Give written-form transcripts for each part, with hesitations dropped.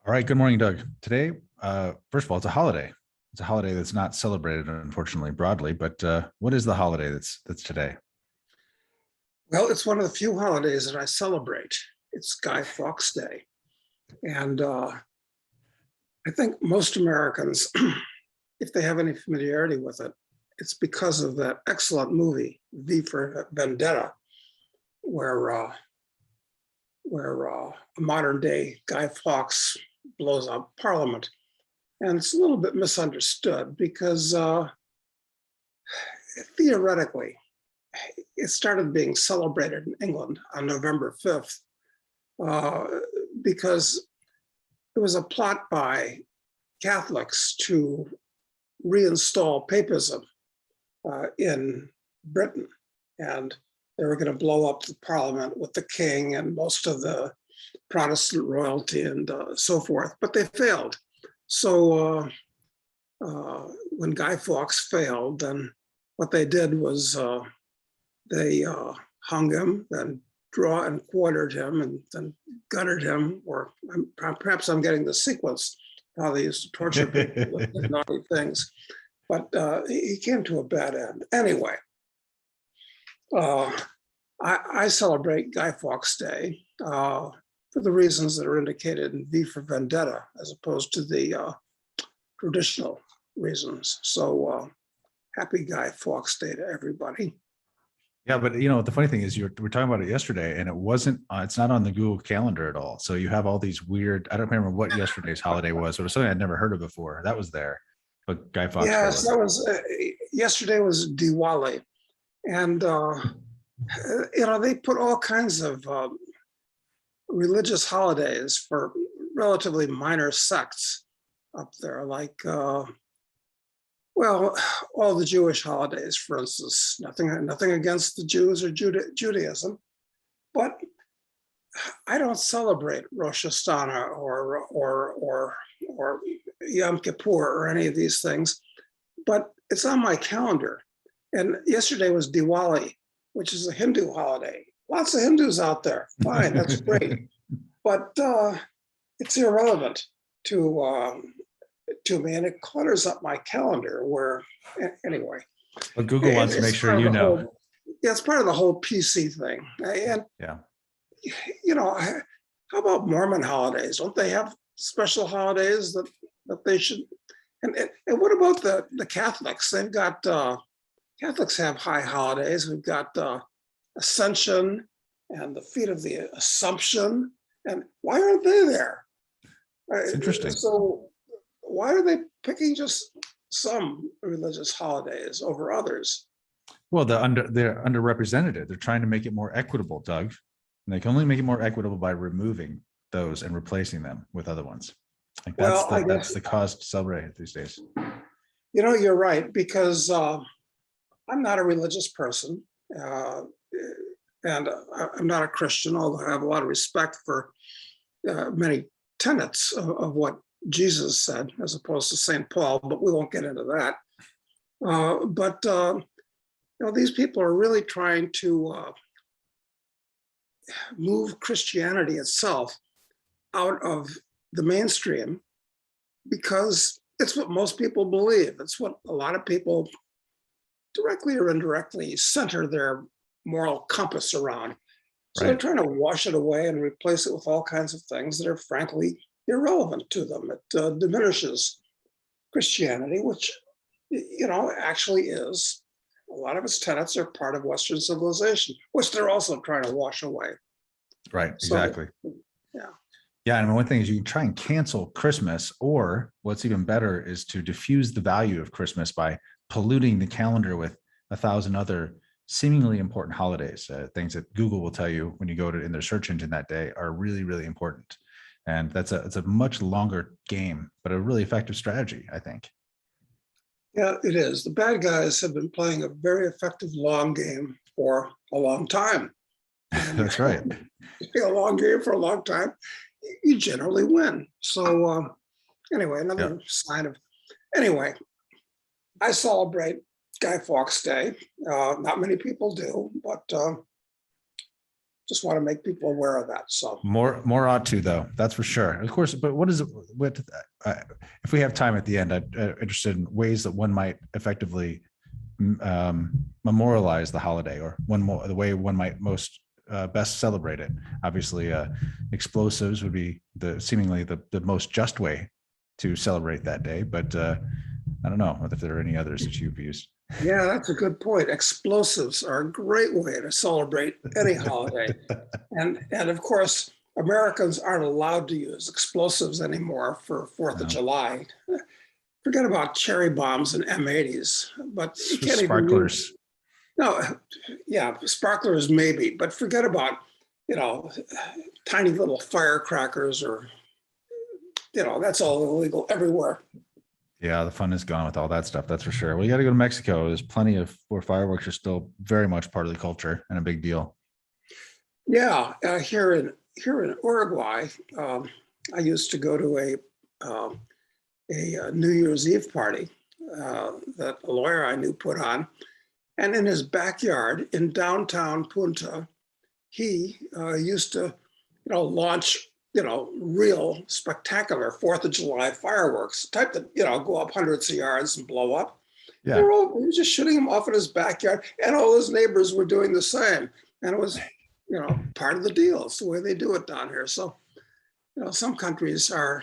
All right. Good morning, Doug. Today, first of all, it's a holiday. It's a holiday that's not celebrated, unfortunately, broadly. But what is the holiday that's today? Well, it's one of the few holidays that I celebrate. It's Guy Fawkes Day. And I think most Americans, if they have any familiarity with it, it's because of that excellent movie, V for Vendetta, where a modern day Guy Fawkes blows up Parliament. And it's a little bit misunderstood because theoretically, it started being celebrated in England on November 5th because it was a plot by Catholics to reinstall papism in Britain. And they were going to blow up the parliament with the king and most of the Protestant royalty and so forth, but they failed. So when Guy Fawkes failed, then what they did was they hung him, then draw and quartered him, and then gutted him, or perhaps I'm getting the sequence, how they used to torture people with naughty things. But he came to a bad end. Anyway, I celebrate Guy Fawkes Day for the reasons that are indicated in V for Vendetta, as opposed to the traditional reasons. So happy Guy Fawkes Day to everybody. Yeah, but the funny thing is, we're talking about it yesterday, and it wasn't. It's not on the Google Calendar at all. So you have all these weird. I don't remember what yesterday's holiday was, but it was something I'd never heard of before. That was there, but Guy Fawkes Day Yes, was. that was yesterday was Diwali, and they put all kinds of religious holidays for relatively minor sects up there, like all the Jewish holidays, for instance. Nothing against the Jews or Judaism, but I don't celebrate Rosh Hashanah or Yom Kippur or any of these things, but it's on my calendar. And yesterday was Diwali, which is a Hindu holiday. Lots of Hindus out there. Fine, that's great. But it's irrelevant to me, and it clutters up my calendar where, anyway. But Google wants to make sure you know. It's part of the whole PC thing. And, yeah. How about Mormon holidays? Don't they have special holidays that they should? And what about the Catholics? They've got, Catholics have high holidays. We've got Ascension and the Feast of the Assumption. And why aren't they there? It's interesting. So why are they picking just some religious holidays over others? Well, they're underrepresented. They're trying to make it more equitable, Doug. And they can only make it more equitable by removing those and replacing them with other ones. Like that's the cause to celebrate these days. You're right, because I'm not a religious person, and I'm not a Christian, although I have a lot of respect for many tenets of what Jesus said, as opposed to St. Paul, but we won't get into that. But these people are really trying to move Christianity itself out of the mainstream because it's what most people believe. It's what a lot of people, directly or indirectly, center their moral compass around. So They're trying to wash it away and replace it with all kinds of things that are frankly irrelevant to them. It diminishes Christianity, which, actually is. A lot of its tenets are part of Western civilization, which they're also trying to wash away. Right, exactly. Yeah. Yeah, and one thing is you can try and cancel Christmas, or what's even better is to diffuse the value of Christmas by polluting the calendar with 1,000 other seemingly important holidays, things that Google will tell you when you go to in their search engine that day are really, really important. And it's a much longer game, but a really effective strategy, I think. Yeah, it is. The bad guys have been playing a very effective long game for a long time. That's right. A long game for a long time, you generally win. So anyway, another sign of, anyway, I celebrate Guy Fawkes Day. Not many people do, but just want to make people aware of that. So More ought to, though. That's for sure. Of course, but what is it? If we have time at the end, I'm interested in ways that one might effectively memorialize the holiday, or the way one might most best celebrate it. Obviously, explosives would be seemingly the most just way to celebrate that day, but I don't know if there are any others that you've used. yeah, that's a good point. Explosives are a great way to celebrate any holiday. And of course, Americans aren't allowed to use explosives anymore for 4th of July. Forget about cherry bombs and M80s, but you can't Sparklers. No, yeah, sparklers maybe, but forget about, tiny little firecrackers or, that's all illegal everywhere. Yeah, the fun is gone with all that stuff. That's for sure. Well, you got to go to Mexico. There's plenty of where fireworks are still very much part of the culture and a big deal. Yeah, here in Uruguay, I used to go to a New Year's Eve party that a lawyer I knew put on, and in his backyard in downtown Punta, he used to, launch, real spectacular 4th of July fireworks, type that, go up hundreds of yards and blow up. Yeah. He was just shooting them off in his backyard, and all his neighbors were doing the same. And it was, part of the deal. It's the way they do it down here. So, some countries are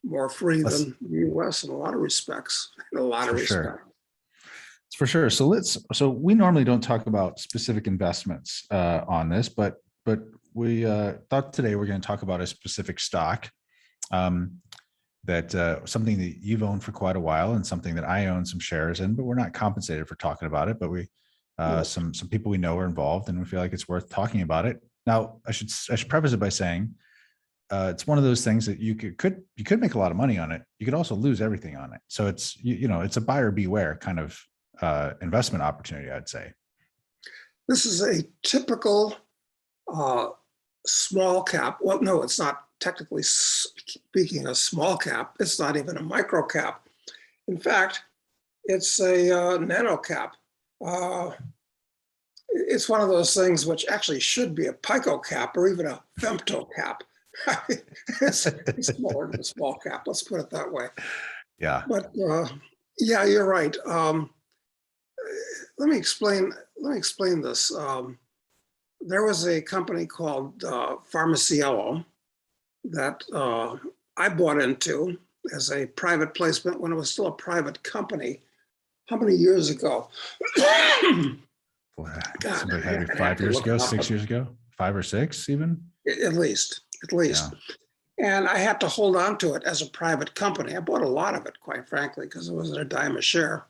more free than the U.S. in a lot of respects. Sure. For sure. So we normally don't talk about specific investments on this, but we thought today we're going to talk about a specific stock that something that you've owned for quite a while, and something that I own some shares in, but we're not compensated for talking about it. But we some people we know are involved, and we feel like it's worth talking about it. Now, I should preface it by saying it's one of those things that you could make a lot of money on it. You could also lose everything on it. So it's it's a buyer beware kind of investment opportunity, I'd say. This is a typical small cap. Well, no, it's not technically speaking a small cap. It's not even a micro cap. In fact, it's a nano cap. It's one of those things which actually should be a pico cap or even a femto cap. It's smaller than a small cap. Let's put it that way. Yeah. But yeah, you're right. Let me explain this. There was a company called Pharmaceolo that I bought into as a private placement when it was still a private company. How many years ago? Somebody had it 5 years ago, 6 years ago, 5 or 6 even? At least. Yeah. And I had to hold on to it as a private company. I bought a lot of it, quite frankly, because it wasn't a dime a share.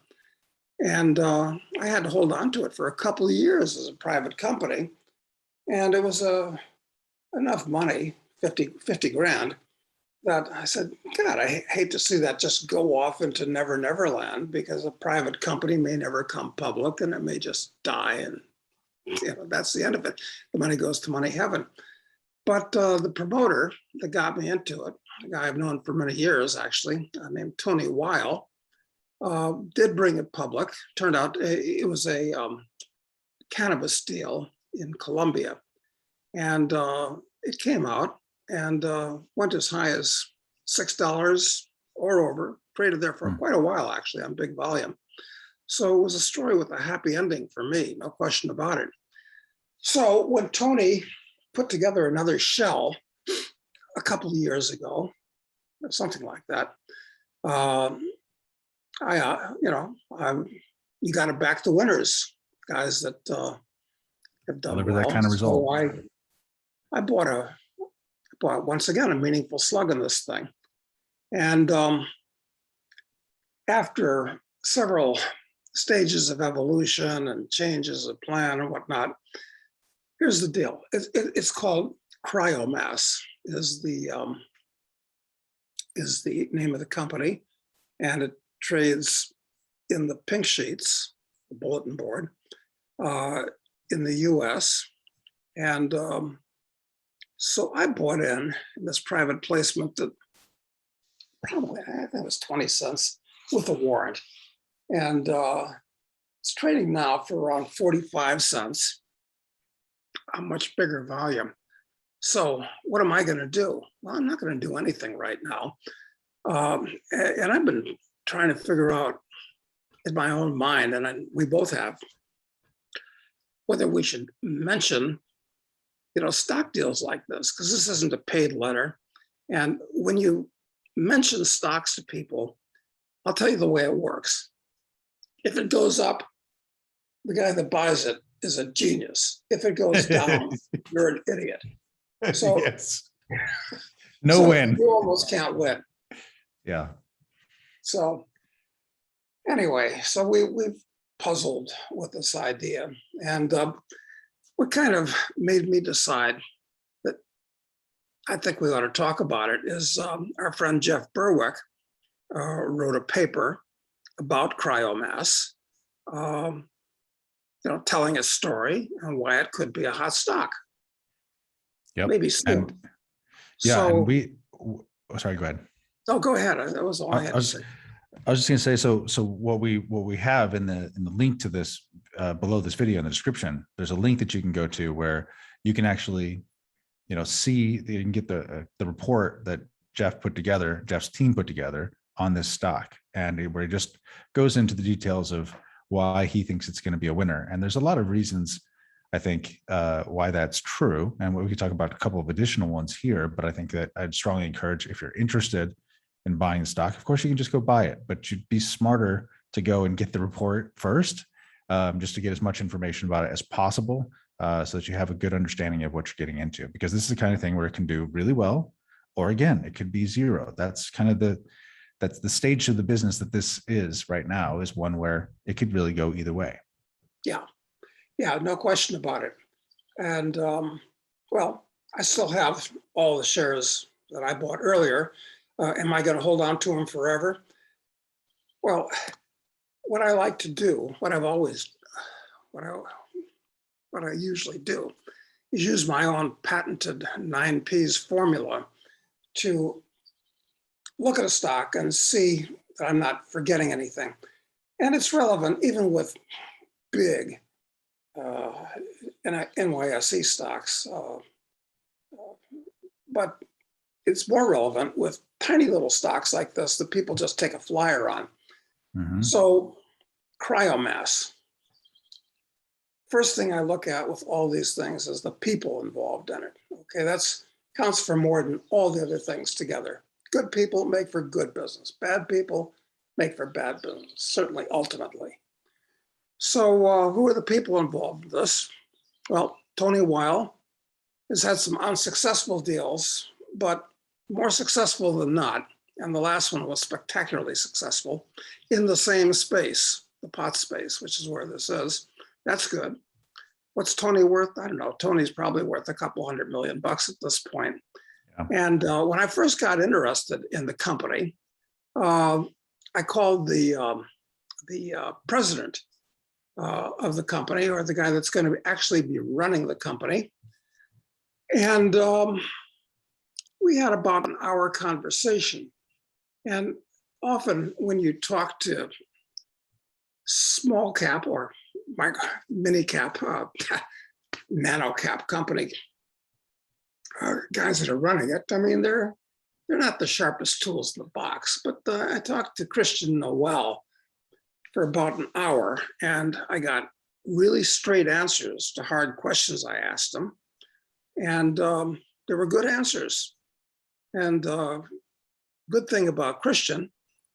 And I had to hold on to it for a couple of years as a private company. And it was enough money, 50 grand, that I said, God, I hate to see that just go off into never, never land, because a private company may never come public and it may just die. And that's the end of it. The money goes to money heaven. But the promoter that got me into it, a guy I've known for many years, actually, named Tony Weil, did bring it public. Turned out it was a cannabis deal in Colombia. And it came out and went as high as $6 or over, traded there for quite a while, actually, on big volume. So it was a story with a happy ending for me, no question about it. So when Tony put together another shell a couple of years ago, something like that, you got to back the winners, guys that have done Deliver well. That kind of result. So I bought once again a meaningful slug in this thing, and after several stages of evolution and changes of plan and whatnot, here's the deal. It's called Cryomass is the name of the company, and it trades in the pink sheets, the bulletin board, in the US. And so I bought in this private placement that probably, I think it was 20 cents with a warrant. And it's trading now for around 45 cents. a much bigger volume. So what am I going to do? Well, I'm not going to do anything right now. And I've been trying to figure out in my own mind, and we both have, whether we should mention, stock deals like this, because this isn't a paid letter. And when you mention stocks to people, I'll tell you the way it works. If it goes up, the guy that buys it is a genius. If it goes down, you're an idiot. So yes, no win. You almost can't win. Yeah. So anyway, so we've puzzled with this idea, and what kind of made me decide that I think we ought to talk about it is our friend Jeff Berwick wrote a paper about cryomass, telling a story and why it could be a hot stock. Yep. Maybe soon. Sorry, go ahead. Oh, go ahead. That was all I had to say. I was just going to say, so what we have in the link to this below this video in the description, there's a link that you can go to where you can actually, see, you can get the report that Jeff's team put together on this stock, and where he just goes into the details of why he thinks it's going to be a winner. And there's a lot of reasons, I think, why that's true. And we could talk about a couple of additional ones here, but I think that I'd strongly encourage, if you're interested in buying the stock, of course you can just go buy it, but you'd be smarter to go and get the report first, just to get as much information about it as possible, so that you have a good understanding of what you're getting into, because this is the kind of thing where it can do really well, or again, it could be zero. That's kind of that's the stage of the business that this is right now, is one where it could really go either way. Yeah, no question about it. And well, I still have all the shares that I bought earlier. Am I going to hold on to them forever? Well, what I like to do, what I usually do, is use my own patented 9 Ps formula to look at a stock and see that I'm not forgetting anything. And it's relevant even with big NYSE stocks, but it's more relevant with tiny little stocks like this that people just take a flyer on. Mm-hmm. So cryomass. First thing I look at with all these things is the people involved in it. Okay, that's counts for more than all the other things together. Good people make for good business. Bad people make for bad business, certainly ultimately. So who are the people involved in this? Well, Tony Weil has had some unsuccessful deals, but more successful than not, and the last one was spectacularly successful, in the same space, the pot space, which is where this is. That's good. What's Tony worth? I don't know. Tony's probably worth a couple $100 million at this point. Yeah. And when I first got interested in the company, I called the president of the company, or the guy that's going to actually be running the company. And we had about an hour conversation. And often when you talk to small cap or mini cap, nano cap company guys that are running it, I mean, they're not the sharpest tools in the box. But I talked to Christian Noel for about an hour, and I got really straight answers to hard questions I asked him. And there were good answers. And good thing about Christian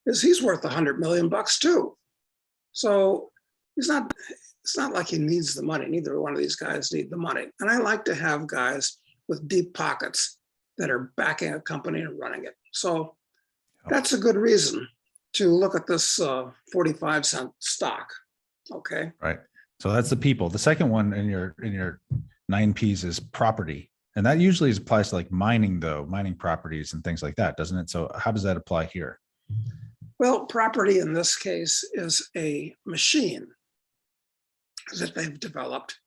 is he's worth $100 million too. So it's not like he needs the money. Neither one of these guys need the money. And I like to have guys with deep pockets that are backing a company and running it. So that's a good reason to look at this 45-cent stock. Okay. Right. So that's the people. The second one in your 9 Ps is property. And that usually applies to like mining properties and things like that, doesn't it? So how does that apply here? Well, property in this case is a machine that they've developed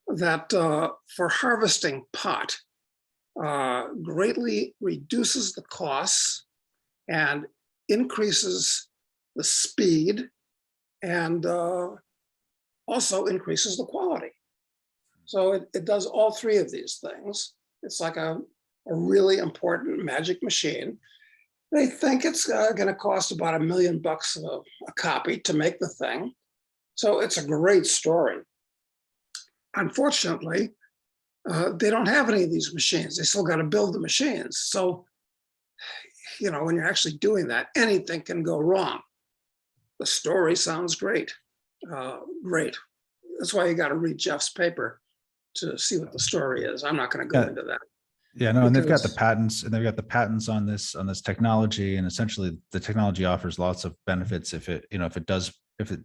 that for harvesting pot greatly reduces the costs and increases the speed and also increases the quality. So it does all three of these things. It's like a really important magic machine. They think it's going to cost about $1 million a copy to make the thing. So it's a great story. Unfortunately, they don't have any of these machines. They still got to build the machines. So, you know, when you're actually doing that, anything can go wrong. The story sounds great. Great. That's why you got to read Jeff's paper to see what the story is. I'm not going to go into that. Yeah, no, and they've got the Because- patents, and they've got the patents on this technology, and essentially the technology offers lots of benefits if it, you know,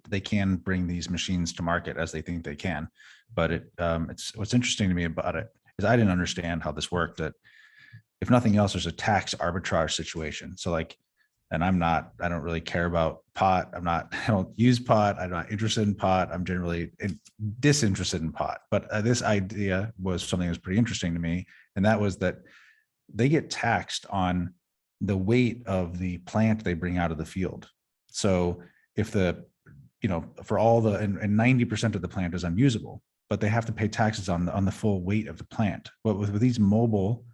they can bring these machines to market as they think they can. But it's what's interesting to me about it is I didn't understand how this worked. That if nothing else, there's a tax arbitrage situation. So like, and I don't really care about pot. I don't use pot. I'm not interested in pot. I'm generally disinterested in pot. But this idea was something that was pretty interesting to me. And that was that they get taxed on the weight of the plant they bring out of the field. So if for all and 90% of the plant is unusable, but they have to pay taxes on the full weight of the plant. But with these mobile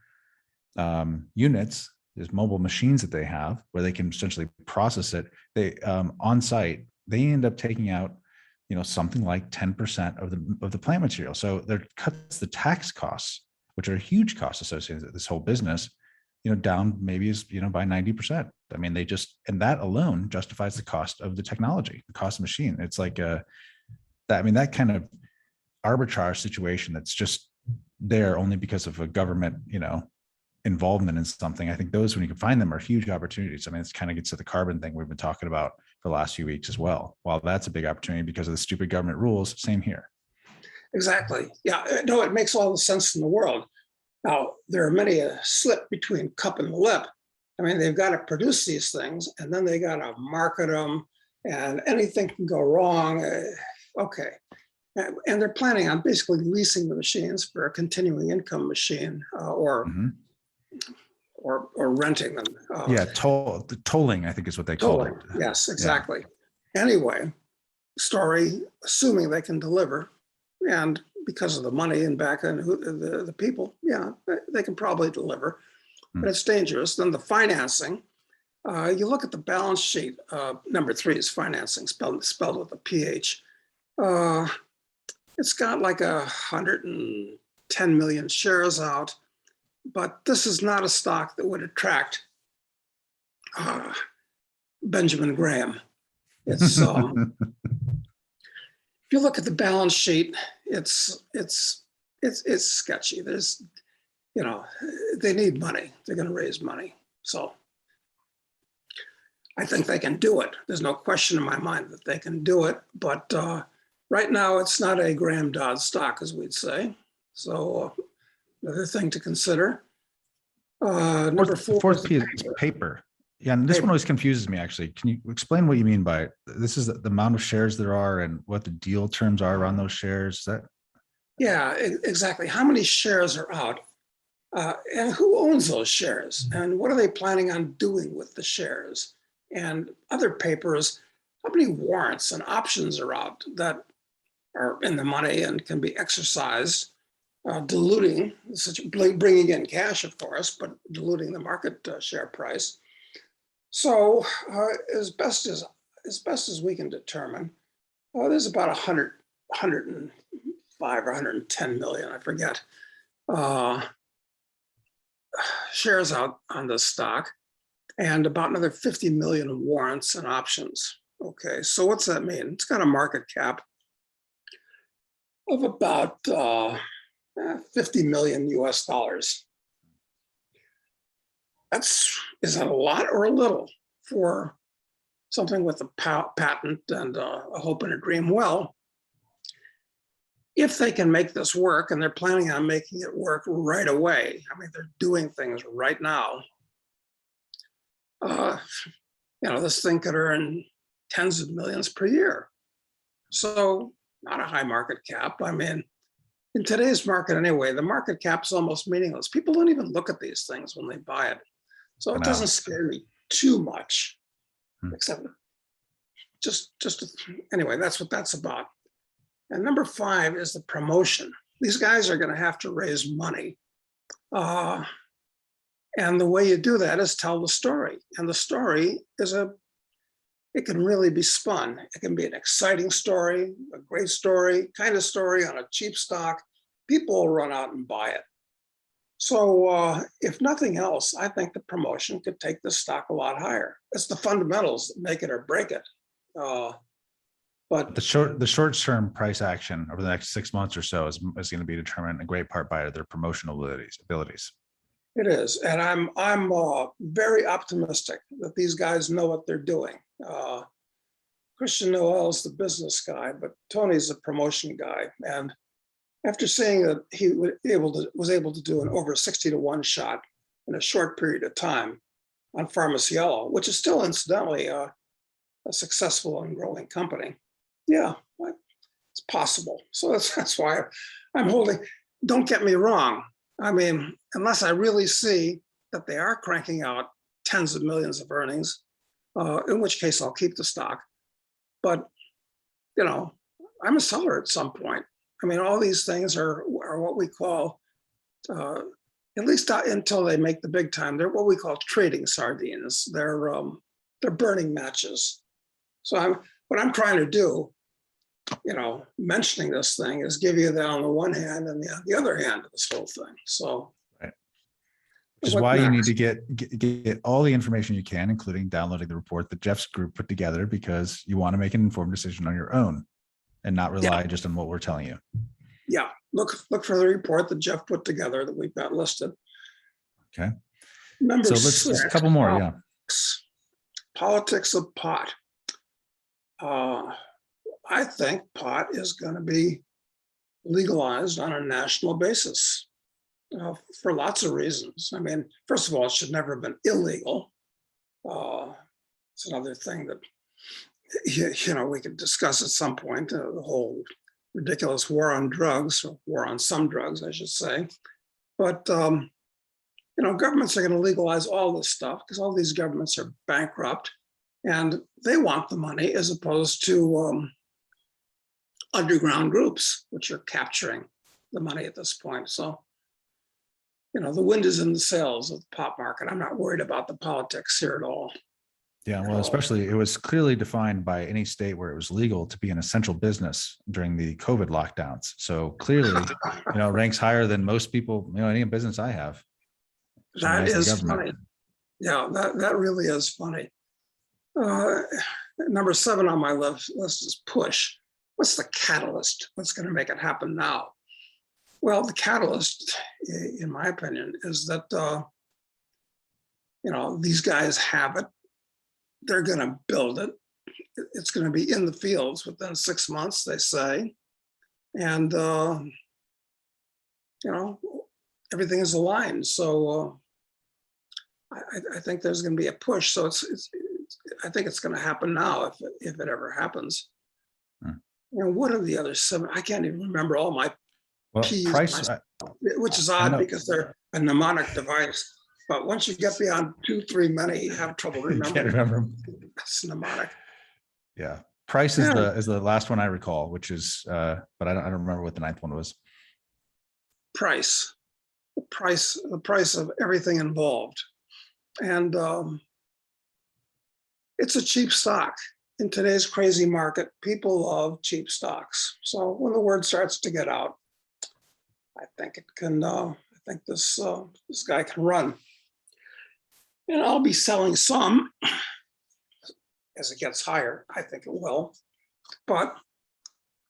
units, these mobile machines that they have where they can essentially process it, they on site, they end up taking out, something like 10% of the plant material. So that cuts the tax costs, which are a huge cost associated with this whole business, down maybe by 90%. I mean, and that alone justifies the cost of the technology, the cost of machine. It's like that kind of arbitrage situation that's just there only because of a government, involvement in something. I think those, when you can find them, are huge opportunities. I mean, it kind of gets to the carbon thing we've been talking about for the last few weeks as well. While that's a big opportunity because of the stupid government rules, same here. Exactly. Yeah, no, it makes all the sense in the world. Now, there are many a slip between cup and lip. I mean, they've got to produce these things and then they got to market them and anything can go wrong. Okay. And they're planning on basically leasing the machines for a continuing income machine or renting them. The tolling, I think is what they call it. Yes, exactly. Yeah. Anyway, story, assuming they can deliver, and because of the money and back and the people, they can probably deliver, but it's dangerous. Then the financing, you look at the balance sheet, number 3 is financing, spelled with a PH. It's got like 110 million shares out, but this is not a stock that would attract Benjamin Graham. It's if you look at the balance sheet, it's sketchy. There's, they need money. They're going to raise money. So I think they can do it. There's no question in my mind that they can do it. But right now, it's not a Graham Dodd stock, as we'd say. So another thing to consider. Number 4. Fourth P is paper. Yeah, and this one always confuses me, actually. Can you explain what you mean by it? This is the amount of shares there are and what the deal terms are around those shares? Is that? Yeah, exactly. How many shares are out? And who owns those shares? And what are they planning on doing with the shares? And other papers, how many warrants and options are out that are in the money and can be exercised, diluting, bringing in cash, of course, but diluting the market share price. So as best as we can determine, there's about 105 or 110 million, I forget, shares out on this stock, and about another 50 million warrants and options. Okay, so what's that mean? It's got a market cap of about 50 million US dollars. Is that a lot or a little for something with a patent and a hope and a dream? Well, if they can make this work, and they're planning on making it work right away, I mean, they're doing things right now. This thing could earn tens of millions per year. So not a high market cap. I mean, in today's market anyway, the market cap's almost meaningless. People don't even look at these things when they buy it. So it doesn't scare me too much, except anyway, that's what that's about. And number 5 is the promotion. these guys are going to have to raise money. And the way you do that is tell the story. And the story is it can really be spun. It can be an exciting story, a great story, kind of story on a cheap stock. People will run out and buy it. So if nothing else, I think the promotion could take the stock a lot higher. It's the fundamentals that make it or break it. But the short-term price action over the next 6 months or so is going to be determined in great part by their promotional abilities. It is, and I'm very optimistic that these guys know what they're doing. Christian Noel's the business guy, but Tony's a promotion guy. And after seeing that he was able to do an over 60-to-1 shot in a short period of time on Pharmaceolo, which is still incidentally a successful and growing company. Yeah, it's possible. So that's why I'm holding. Don't get me wrong. I mean, unless I really see that they are cranking out tens of millions of earnings, in which case I'll keep the stock. But, you know, I'm a seller at some point. I mean, all these things are what we call, at least until they make the big time, they're what we call trading sardines. They're burning matches. So what I'm trying to do, you know, mentioning this thing is give you that on the one hand and the other hand of this whole thing. So, right. Which is why you need to get all the information you can, including downloading the report that Jeff's group put together, because you want to make an informed decision on your own and not rely just on what we're telling you. Yeah, look for the report that Jeff put together that we've got listed. Okay. Number so let's six, a couple more. Politics of pot. I think pot is going to be legalized on a national basis for lots of reasons. I mean, first of all, it should never have been illegal. It's another thing that, you know, we could discuss at some point, the whole ridiculous war on drugs, or war on some drugs, I should say. But, you know, governments are going to legalize all this stuff because all these governments are bankrupt and they want the money as opposed to underground groups, which are capturing the money at this point. So, you know, the wind is in the sails of the pot market. I'm not worried about the politics here at all. Yeah, well, especially it was clearly defined by any state where it was legal to be an essential business during the COVID lockdowns. So clearly, you know, ranks higher than most people, you know, any business I have. That is funny. Yeah, that really is funny. Number 7 on my list is push. What's the catalyst? What's going to make it happen now? Well, the catalyst, in my opinion, is that, you know, these guys have it. They're going to build it. It's going to be in the fields within 6 months, they say. And, you know, everything is aligned. So I think there's going to be a push. So I think it's going to happen now if it ever happens. You know, what are the other 7? I can't even remember all my P's, price, which is odd because they're a mnemonic device. But once you get beyond 2, 3 many, you have trouble remembering. Can't remember. It's mnemonic. Yeah, price is the last one I recall, which is, but I don't remember what the 9th one was. Price, the price of everything involved, and it's a cheap stock. In today's crazy market, people love cheap stocks. So when the word starts to get out, I think it can. I think this guy can run, and I'll be selling some as it gets higher. I think it will, but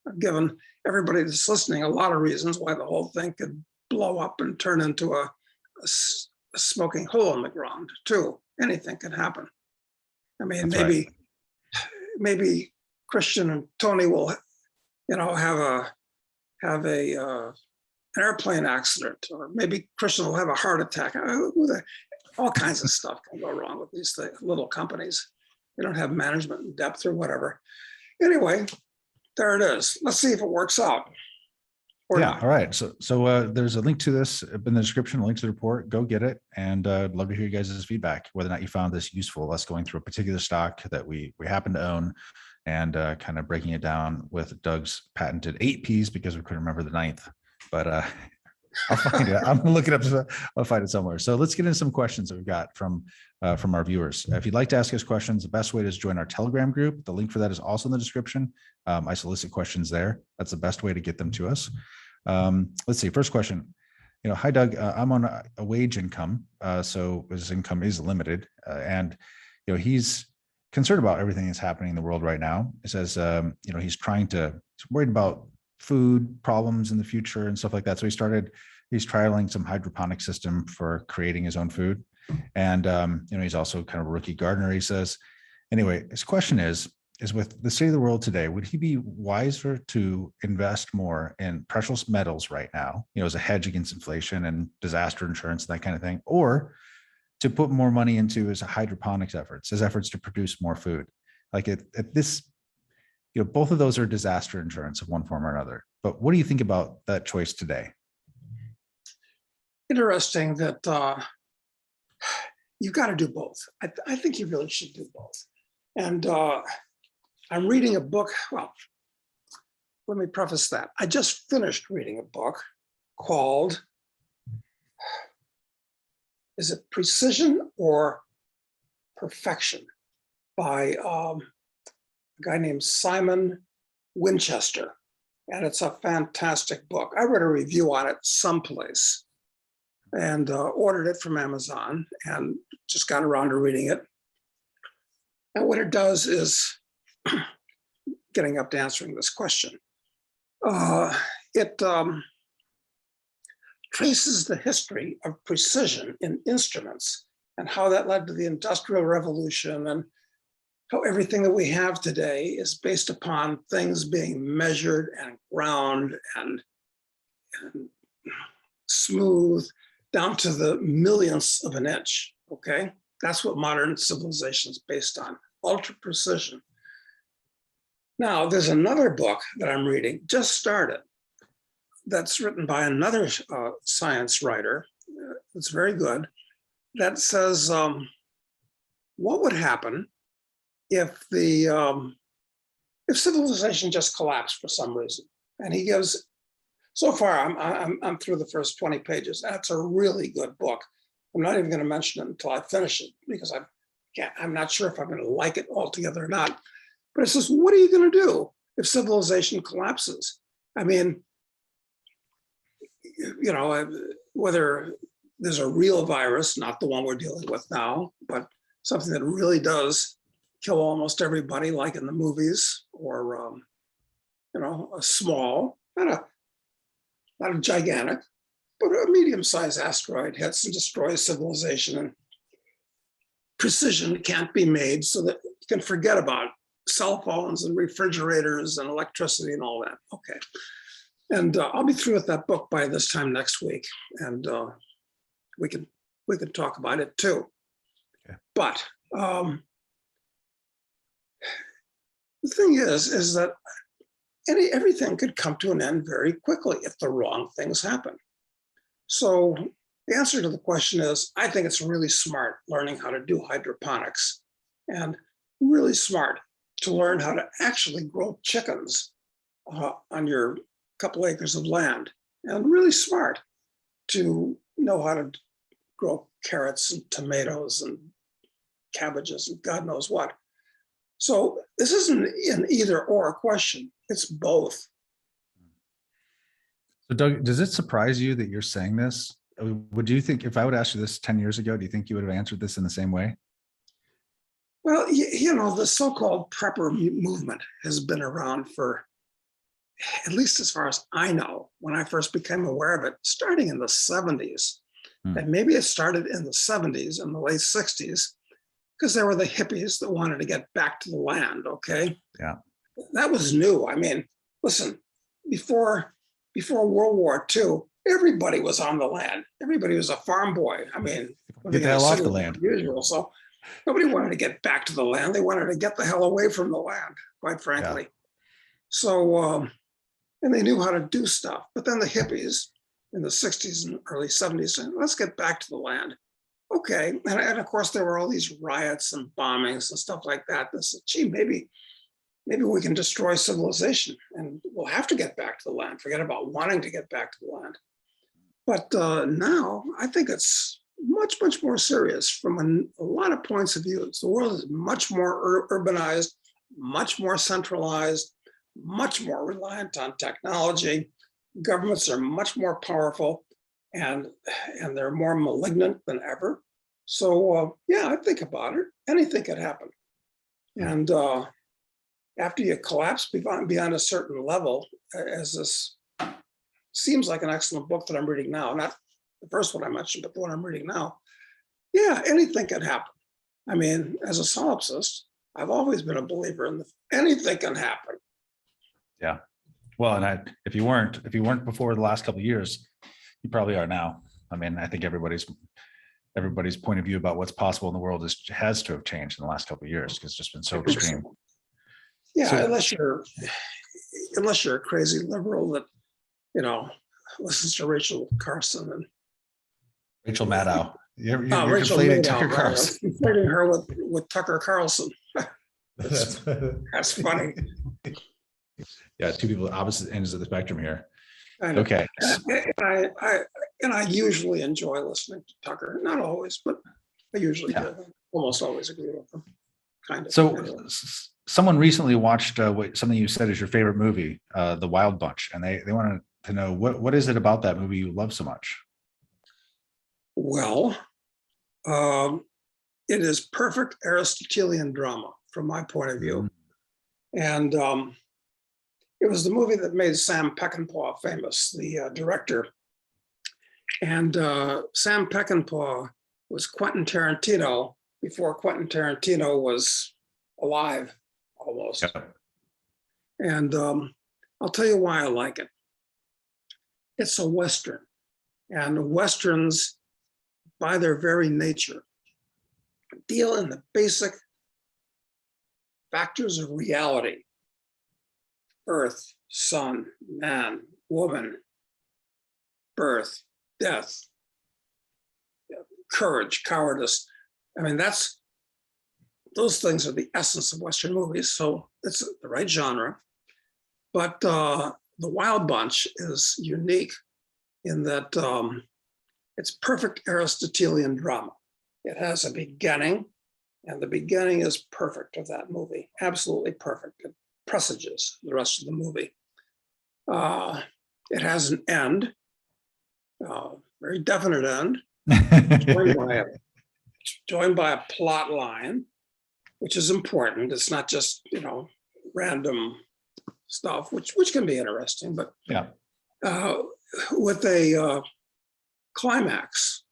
I've given everybody that's listening a lot of reasons why the whole thing could blow up and turn into a smoking hole in the ground too. Anything can happen. I mean, that's maybe Christian and Tony will, you know, have an airplane accident, or maybe Christian will have a heart attack. All kinds of stuff can go wrong with these little companies. They don't have management depth or whatever. Anyway, there it is. Let's see if it works out. Yeah. All right. So there's a link to this in the description, a link to the report. Go get it. And I'd love to hear you guys' feedback, whether or not you found this useful, us going through a particular stock that we happen to own and kind of breaking it down with Doug's patented 8 Ps, because we couldn't remember the 9th. but I'll find it. I'm gonna look it up. I'll find it somewhere. So let's get into some questions that we've got from our viewers. If you'd like to ask us questions, the best way is join our Telegram group. The link for that is also in the description. I solicit questions there. That's the best way to get them to us. Let's see. First question. Hi Doug. I'm on a wage income, so his income is limited, and he's concerned about everything that's happening in the world right now. He says, he's worried about food problems in the future and stuff like that. So he's trialing some hydroponic system for creating his own food. And, he's also kind of a rookie gardener, he says. Anyway, his question is with the state of the world today, would he be wiser to invest more in precious metals right now, as a hedge against inflation and disaster insurance, that kind of thing, or to put more money into his hydroponics efforts, his efforts to produce more food? Like at this, both of those are disaster insurance of one form or another. But what do you think about that choice today? Interesting that you've got to do both. I think you really should do both. And I'm reading a book. Well, let me preface that. I just finished reading a book called, is it Precision or Perfection? By a guy named Simon Winchester. And it's a fantastic book. I read a review on it someplace and ordered it from Amazon and just got around to reading it. And what it does is, getting up to answering this question, it traces the history of precision in instruments and how that led to the Industrial Revolution, and how everything that we have today is based upon things being measured and ground and smooth down to the millionths of an inch, okay? That's what modern civilization is based on, ultra precision. Now, there's another book that I'm reading, just started, that's written by another science writer. It's very good. That says, what would happen if civilization just collapsed for some reason? And he gives, so far I'm through the first 20 pages. That's a really good book. I'm not even going to mention it until I finish it, because I'm not sure if I'm going to like it altogether or not. But it says, what are you going to do if civilization collapses? I mean, whether there's a real virus, not the one we're dealing with now, but something that really does kill almost everybody, like in the movies, or a small, not a gigantic, but a medium-sized asteroid hits and destroys civilization, and precision can't be made so that you can forget about cell phones and refrigerators and electricity and all that. Okay. And I'll be through with that book by this time next week, and we can talk about it too. Okay. But the thing is that everything could come to an end very quickly if the wrong things happen. So the answer to the question is, I think it's really smart learning how to do hydroponics, and really smart to learn how to actually grow chickens on your couple acres of land, and really smart to know how to grow carrots and tomatoes and cabbages and God knows what. So this isn't an either or question, it's both. So Doug, does it surprise you that you're saying this? Would you think, if I would ask you this 10 years ago, do you think you would have answered this in the same way? Well, the so-called prepper movement has been around for, at least as far as I know, when I first became aware of it, starting in the 70s. And maybe it started in the 70s, in the late 60s, because there were the hippies that wanted to get back to the land, okay? Yeah. That was new. I mean, listen, before World War II, everybody was on the land. Everybody was a farm boy. I mean, get the hell off the land. Usual. So nobody wanted to get back to the land. They wanted to get the hell away from the land, quite frankly. Yeah. So, and they knew how to do stuff. But then the hippies in the 60s and early 70s said, let's get back to the land. Okay. And of course, there were all these riots and bombings and stuff like that. They said, gee, maybe maybe we can destroy civilization and we'll have to get back to the land. Forget about wanting to get back to the land. But now I think it's much, much more serious from a lot of points of view. The world is much more urbanized, much more centralized, much more reliant on technology. Governments are much more powerful and they're more malignant than ever. So yeah, I think about it. Anything could happen. And after you collapse beyond a certain level, as this seems like an excellent book that I'm reading now, not the first one I mentioned, but the one I'm reading now. Yeah, anything can happen. I mean, as a solipsist, I've always been a believer in anything can happen. Yeah. Well, and if you weren't before the last couple of years, you probably are now. I mean, I think everybody's point of view about what's possible in the world has to have changed in the last couple of years because it's just been so extreme. Yeah, So, unless you're a crazy liberal that, listens to Rachel Carson and Rachel Maddow. You're Rachel conflating Maddow, Tucker right? Carlson. Conflating her with Tucker Carlson. That's funny. Yeah, two people at opposite ends of the spectrum here. And Okay. I usually enjoy listening to Tucker. Not always, but I usually do. Almost always agree with them. Kind of. So anyway. someone recently watched something you said is your favorite movie, The Wild Bunch, and they wanted to know what is it about that movie you love so much? Well, it is perfect Aristotelian drama from my point of view. And it was the movie that made Sam Peckinpah famous, the director. And Sam Peckinpah was Quentin Tarantino before Quentin Tarantino was alive, almost. Yeah. And I'll tell you why I like it. It's a Western. And Westerns, by their very nature, deal in the basic factors of reality: earth, sun, man, woman, birth, death, courage, cowardice. I mean, those things are the essence of Western movies. So it's the right genre. But The Wild Bunch is unique in that it's perfect Aristotelian drama. It has a beginning, and the beginning is perfect of that movie. Absolutely perfect. It presages the rest of the movie. It has an end, very definite end, joined by a plot line, which is important. It's not just, random stuff, which can be interesting, but Yeah. With a climax,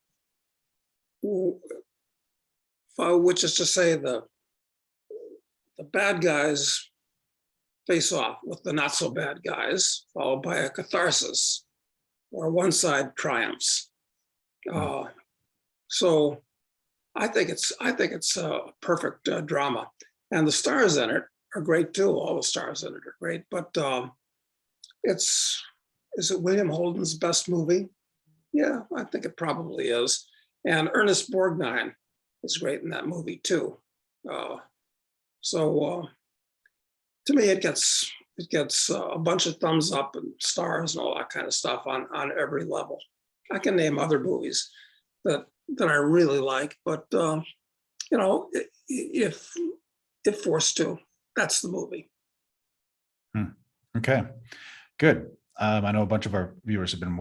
which is to say the bad guys face off with the not so bad guys, followed by a catharsis where one side triumphs. So I think it's a perfect drama, and the stars in it are great too. All the stars in it are great, but is it William Holden's best movie? Yeah, I think it probably is. And Ernest Borgnine is great in that movie too. So to me, it gets a bunch of thumbs up and stars and all that kind of stuff on every level. I can name other movies that I really like, but if forced to, that's the movie. Okay, good. I know a bunch of our viewers have been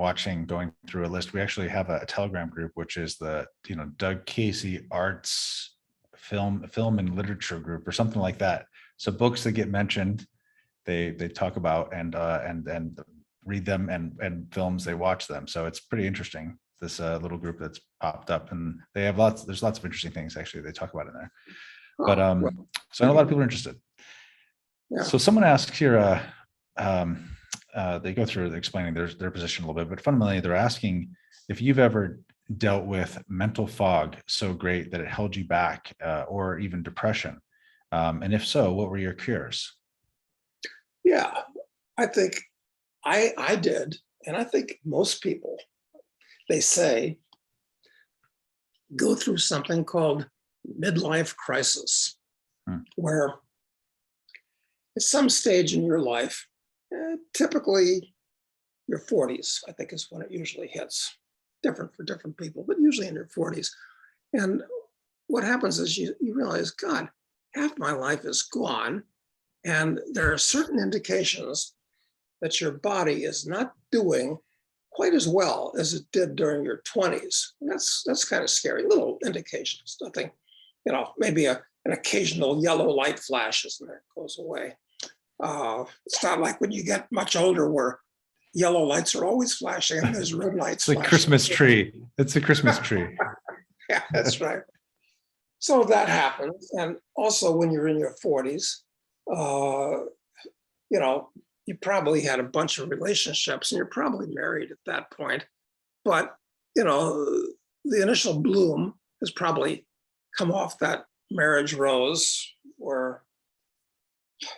going through a list. We actually have a Telegram group, which is the Doug Casey Arts Film and Literature Group or something like that. So books that get mentioned, they talk about and read them, and films they watch them. So it's pretty interesting. This little group that's popped up, and they have there's lots of interesting things actually they talk about in there. But so I know a lot of people are interested. Yeah. So someone asked here, they go through explaining their position a little bit, but fundamentally they're asking if you've ever dealt with mental fog so great that it held you back, or even depression, and if so, what were your cures? Yeah, I think I did, and I think most people, they say, go through something called midlife crisis, where at some stage in your life, typically your 40s, I think is when it usually hits. Different for different people, but usually in your 40s. And what happens is you realize, God, half my life is gone. And there are certain indications that your body is not doing quite as well as it did during your 20s. And that's kind of scary. Little indications, nothing, maybe an occasional yellow light flashes and then it goes away. It's not like when you get much older where yellow lights are always flashing and there's red lights. It's a Christmas tree. It's a Christmas tree. Yeah, that's right. So that happens. And also when you're in your 40s, you probably had a bunch of relationships and you're probably married at that point. But, the initial bloom has probably come off that marriage rose where,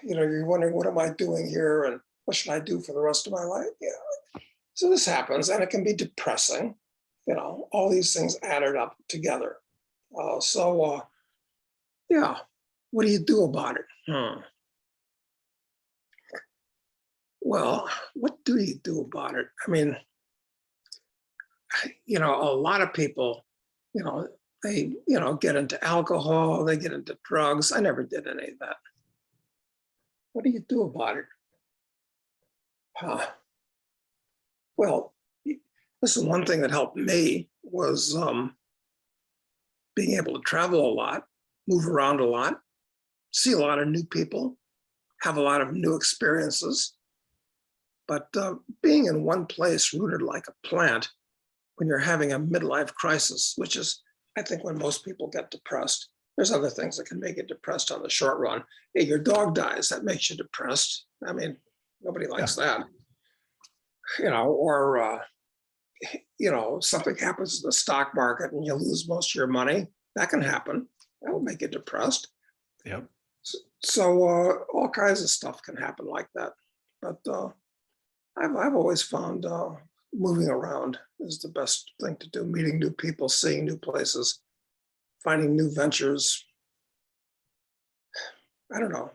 you're wondering, what am I doing here? And what should I do for the rest of my life? Yeah. So this happens and it can be depressing, all these things added up together. Yeah, what do you do about it? Well, what do you do about it? I mean, a lot of people, they, get into alcohol, they get into drugs. I never did any of that. What do you do about it? Well, listen, one thing that helped me was being able to travel a lot, move around a lot, see a lot of new people, have a lot of new experiences. But being in one place, rooted like a plant, when you're having a midlife crisis, which is, I think, when most people get depressed. There's other things that can make you depressed on the short run. Hey, your dog dies, that makes you depressed. I mean, nobody likes that. Or something happens in the stock market and you lose most of your money. That can happen. That will make you depressed. Yep. So all kinds of stuff can happen like that. But I've always found moving around is the best thing to do. Meeting new people, seeing new places, finding new ventures. I don't know.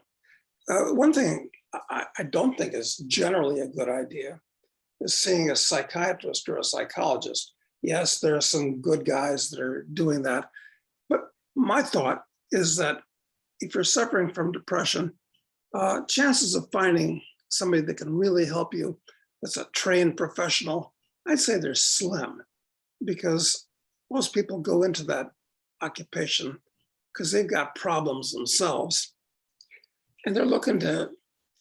One thing I don't think is generally a good idea is seeing a psychiatrist or a psychologist. Yes, there are some good guys that are doing that. But my thought is that if you're suffering from depression, chances of finding somebody that can really help you, that's a trained professional, I'd say they're slim, because most people go into that occupation because they've got problems themselves and they're looking to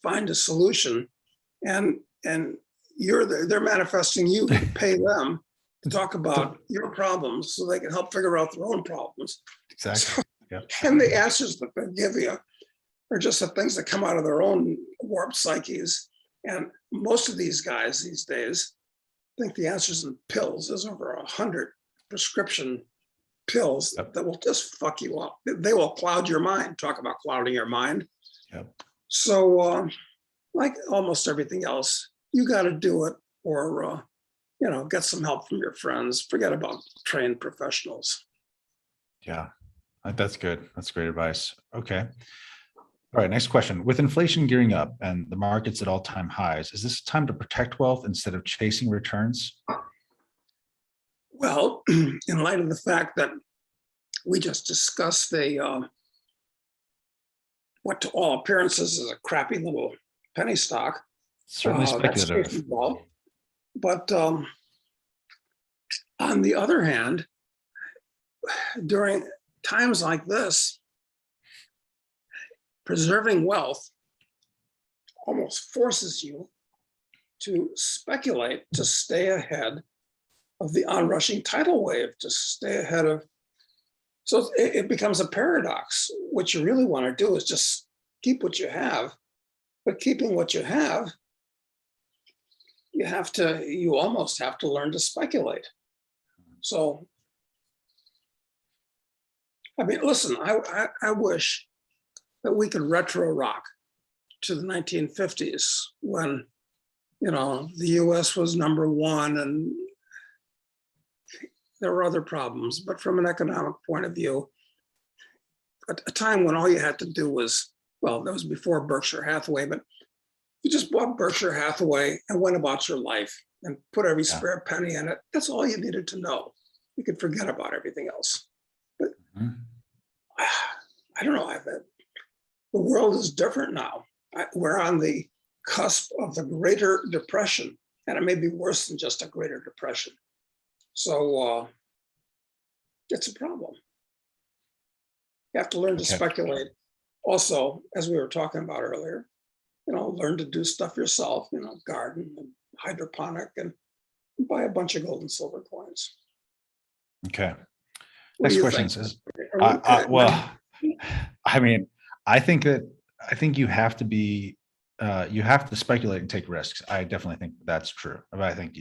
find a solution, and they're manifesting you to pay them to talk about your problems so they can help figure out their own problems. Exactly. Yep. And the answers that they give you are just the things that come out of their own warped psyches. And most of these guys these days think the answer's in pills. There's over 100 prescription pills that will just fuck you up. They will cloud your mind. Talk about clouding your mind. Yep. So like almost everything else, you got to do it or, get some help from your friends. Forget about trained professionals. Yeah, that's good. That's great advice. Okay. All right, next question. With inflation gearing up and the markets at all-time highs, is this time to protect wealth instead of chasing returns? Well, in light of the fact that we just discussed what to all appearances is a crappy little penny stock. Certainly speculative. But on the other hand, during times like this, preserving wealth almost forces you to speculate, to stay ahead of the onrushing tidal wave, to stay ahead of. So it becomes a paradox. What you really want to do is just keep what you have, but keeping what you have, you almost have to learn to speculate. So, I mean, listen, I wish that we could retro rock to the 1950s when, the US was number one and there were other problems, but from an economic point of view, a time when all you had to do was well, that was before Berkshire Hathaway, but you just bought Berkshire Hathaway and went about your life and put every Yeah. spare penny in it. That's all you needed to know. You could forget about everything else. But Mhm. I don't know. The world is different now. We're on the cusp of the Greater Depression, and it may be worse than just a Greater Depression. So it's a problem. You have to learn to Okay. speculate. Also, as we were talking about earlier, learn to do stuff yourself, garden and hydroponic and buy a bunch of gold and silver coins. Okay. What do Next you question think? says, Are I mean, I think you have to be, you have to speculate and take risks. I definitely think that's true. But I think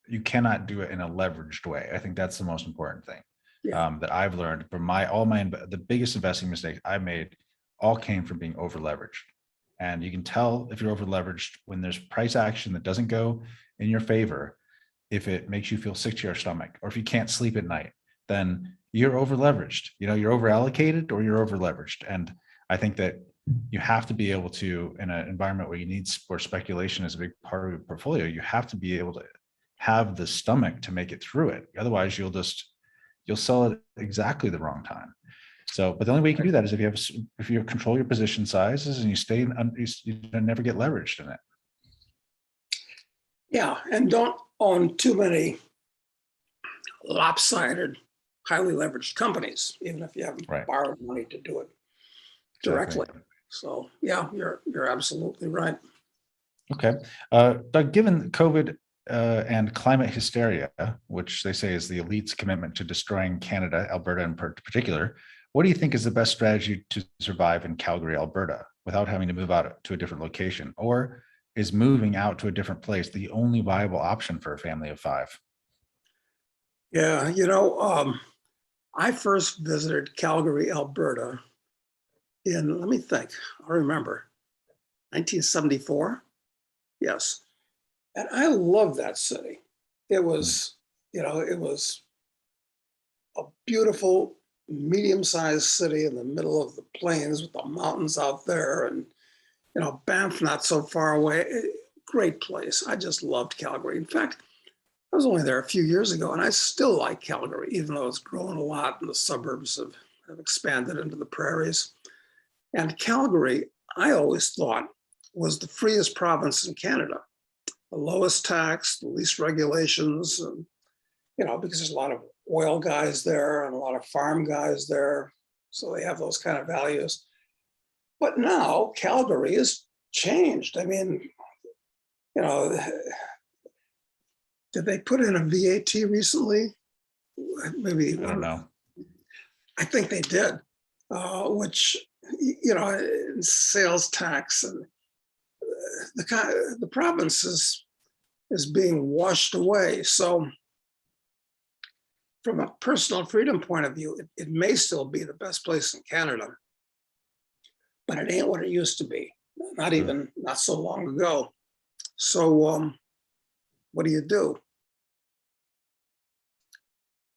you cannot do it in a leveraged way. I think that's the most important thing Yeah. that I've learned from the biggest investing mistakes I made all came from being over leveraged. And you can tell if you're over leveraged when there's price action that doesn't go in your favor. If it makes you feel sick to your stomach, or if you can't sleep at night, then you're over leveraged. You're over allocated or you're over leveraged. And I think that you have to be able to, in an environment where where speculation is a big part of your portfolio, you have to be able to have the stomach to make it through it. Otherwise, you'll sell it exactly the wrong time. So, but the only way you can do that is if you control your position sizes and you never get leveraged in it. Yeah, and don't own too many lopsided, highly leveraged companies, even if you haven't Right. borrowed money to do it Exactly. directly. So yeah, you're absolutely right. Okay. Doug, given COVID and climate hysteria, which they say is the elite's commitment to destroying Canada, Alberta in particular, what do you think is the best strategy to survive in Calgary, Alberta, without having to move out to a different location? Or is moving out to a different place the only viable option for a family of five? Yeah, I first visited Calgary, Alberta let me think, I remember, 1974. Yes. And I love that city. It was, it was a beautiful, medium-sized city in the middle of the plains with the mountains out there, and Banff not so far away. Great place. I just loved Calgary. In fact, I was only there a few years ago, and I still like Calgary, even though it's grown a lot and the suburbs have expanded into the prairies. And Calgary, I always thought, was the freest province in Canada. The lowest tax, the least regulations, and, because there's a lot of oil guys there and a lot of farm guys there. So they have those kind of values. But now Calgary has changed. I mean, you know, did they put in a VAT recently? Maybe, I don't know. I think they did, which, sales tax, and the province is being washed away. So from a personal freedom point of view, it may still be the best place in Canada, but it ain't what it used to be, not so long ago. So what do you do?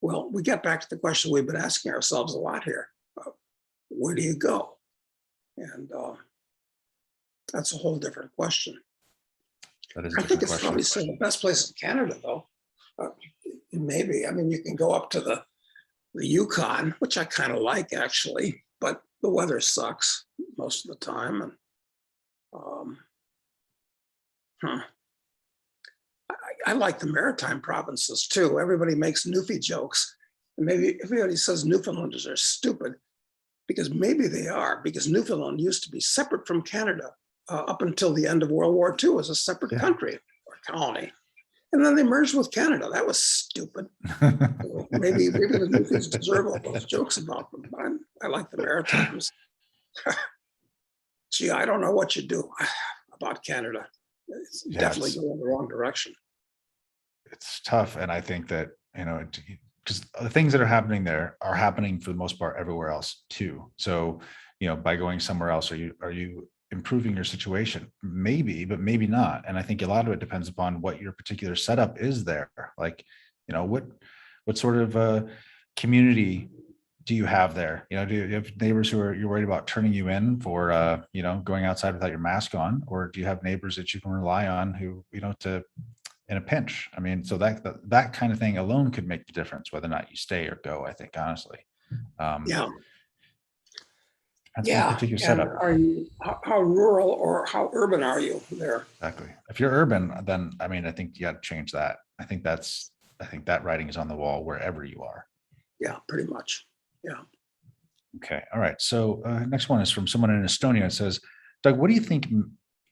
Well, we get back to the question we've been asking ourselves a lot here. Where do you go? And that's a whole different question. That is a I think different it's question. probably still the best place in Canada, though. Maybe. I mean, you can go up to the Yukon, which I kind of like, actually, but the weather sucks most of the time. And I like the maritime provinces too. Everybody makes Newfie jokes, and maybe everybody says Newfoundlanders are stupid, because maybe they are, because Newfoundland used to be separate from Canada up until the end of World War II as a separate country or colony. And then they merged with Canada. That was stupid. So maybe the Newfies deserve all those jokes about them, but I like the Maritimes. Gee, I don't know what you do about Canada. It's definitely going the wrong direction. It's tough. And I think that, because the things that are happening there are happening for the most part everywhere else too. So, by going somewhere else, are you improving your situation? Maybe, but maybe not. And I think a lot of it depends upon what your particular setup is there. Like, what sort of community do you have there? Do you have neighbors who you're worried about turning you in for, going outside without your mask on, or do you have neighbors that you can rely on who, to in a pinch? I mean, so that kind of thing alone could make the difference whether or not you stay or go, I think, honestly. Yeah. That's one Yeah. particular And setup. are you, how rural or how urban are you there? Exactly. If you're urban, then I mean, I think you got to change that. I think that writing is on the wall wherever you are. Yeah, pretty much. Yeah. Okay. All right. So next one is from someone in Estonia. It says, Doug, what do you think